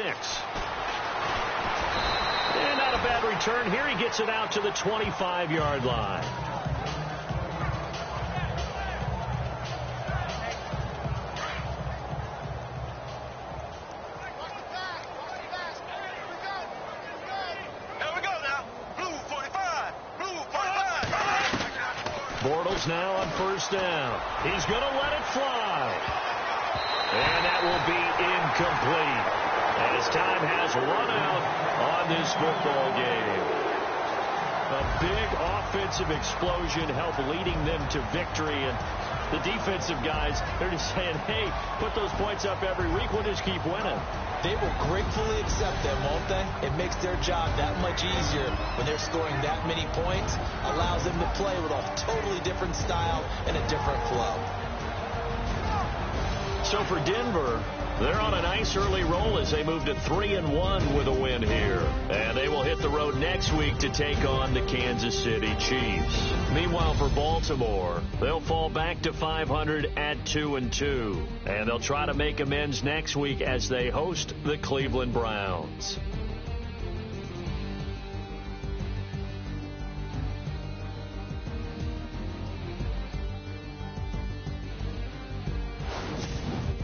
Speaker 1: And not a bad return here. He gets it out to the 25-yard line. Bortles now on first down. He's going to let it fly. And that will be incomplete, as time has run out on this football game. A big offensive explosion helped leading them to victory. And the defensive guys, they're just saying, hey, put those points up every week. We'll just keep winning.
Speaker 3: They will gratefully accept them, won't they? It makes their job that much easier when they're scoring that many points. Allows them to play with a totally different style and a different flow.
Speaker 1: So for Denver, they're on a nice early roll as they move to 3-1 with a win here. And they will hit the road next week to take on the Kansas City Chiefs. Meanwhile, for Baltimore, they'll fall back to 500 at 2-2. And they'll try to make amends next week as they host the Cleveland Browns.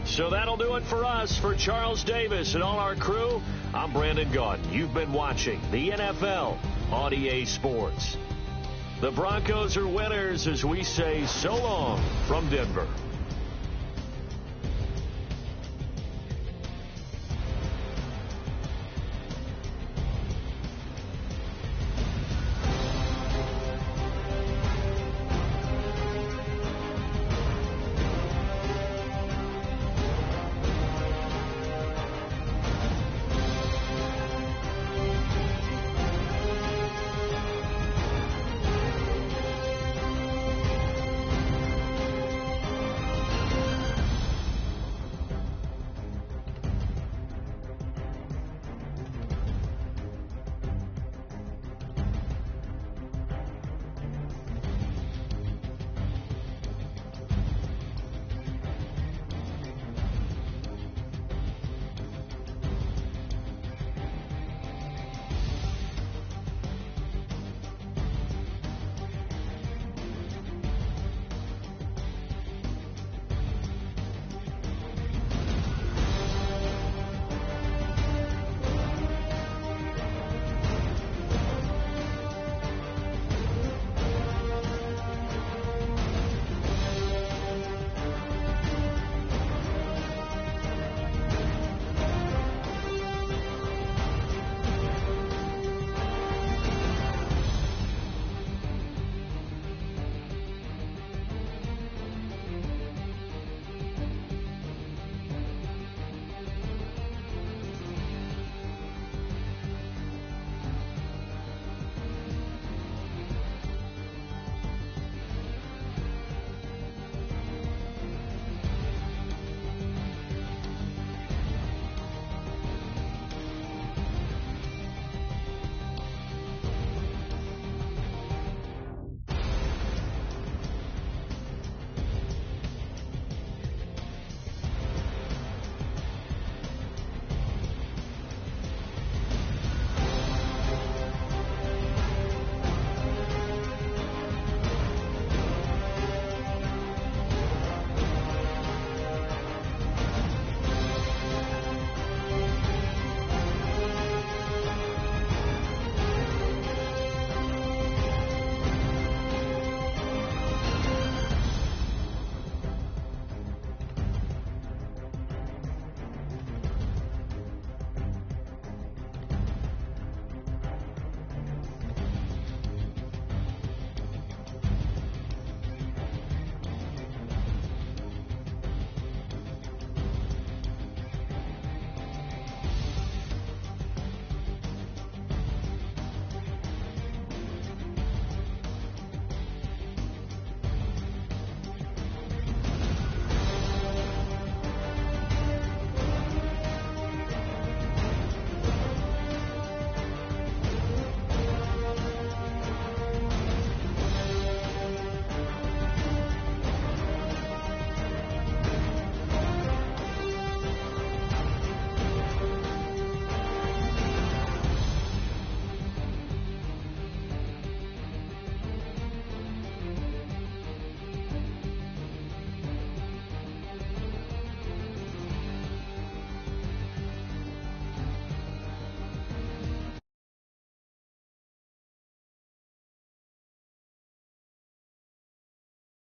Speaker 1: So that'll do it for us. For Charles Davis and all our crew, I'm Brandon Gaudin. You've been watching the NFL on EA Sports. The Broncos are winners as we say so long from Denver.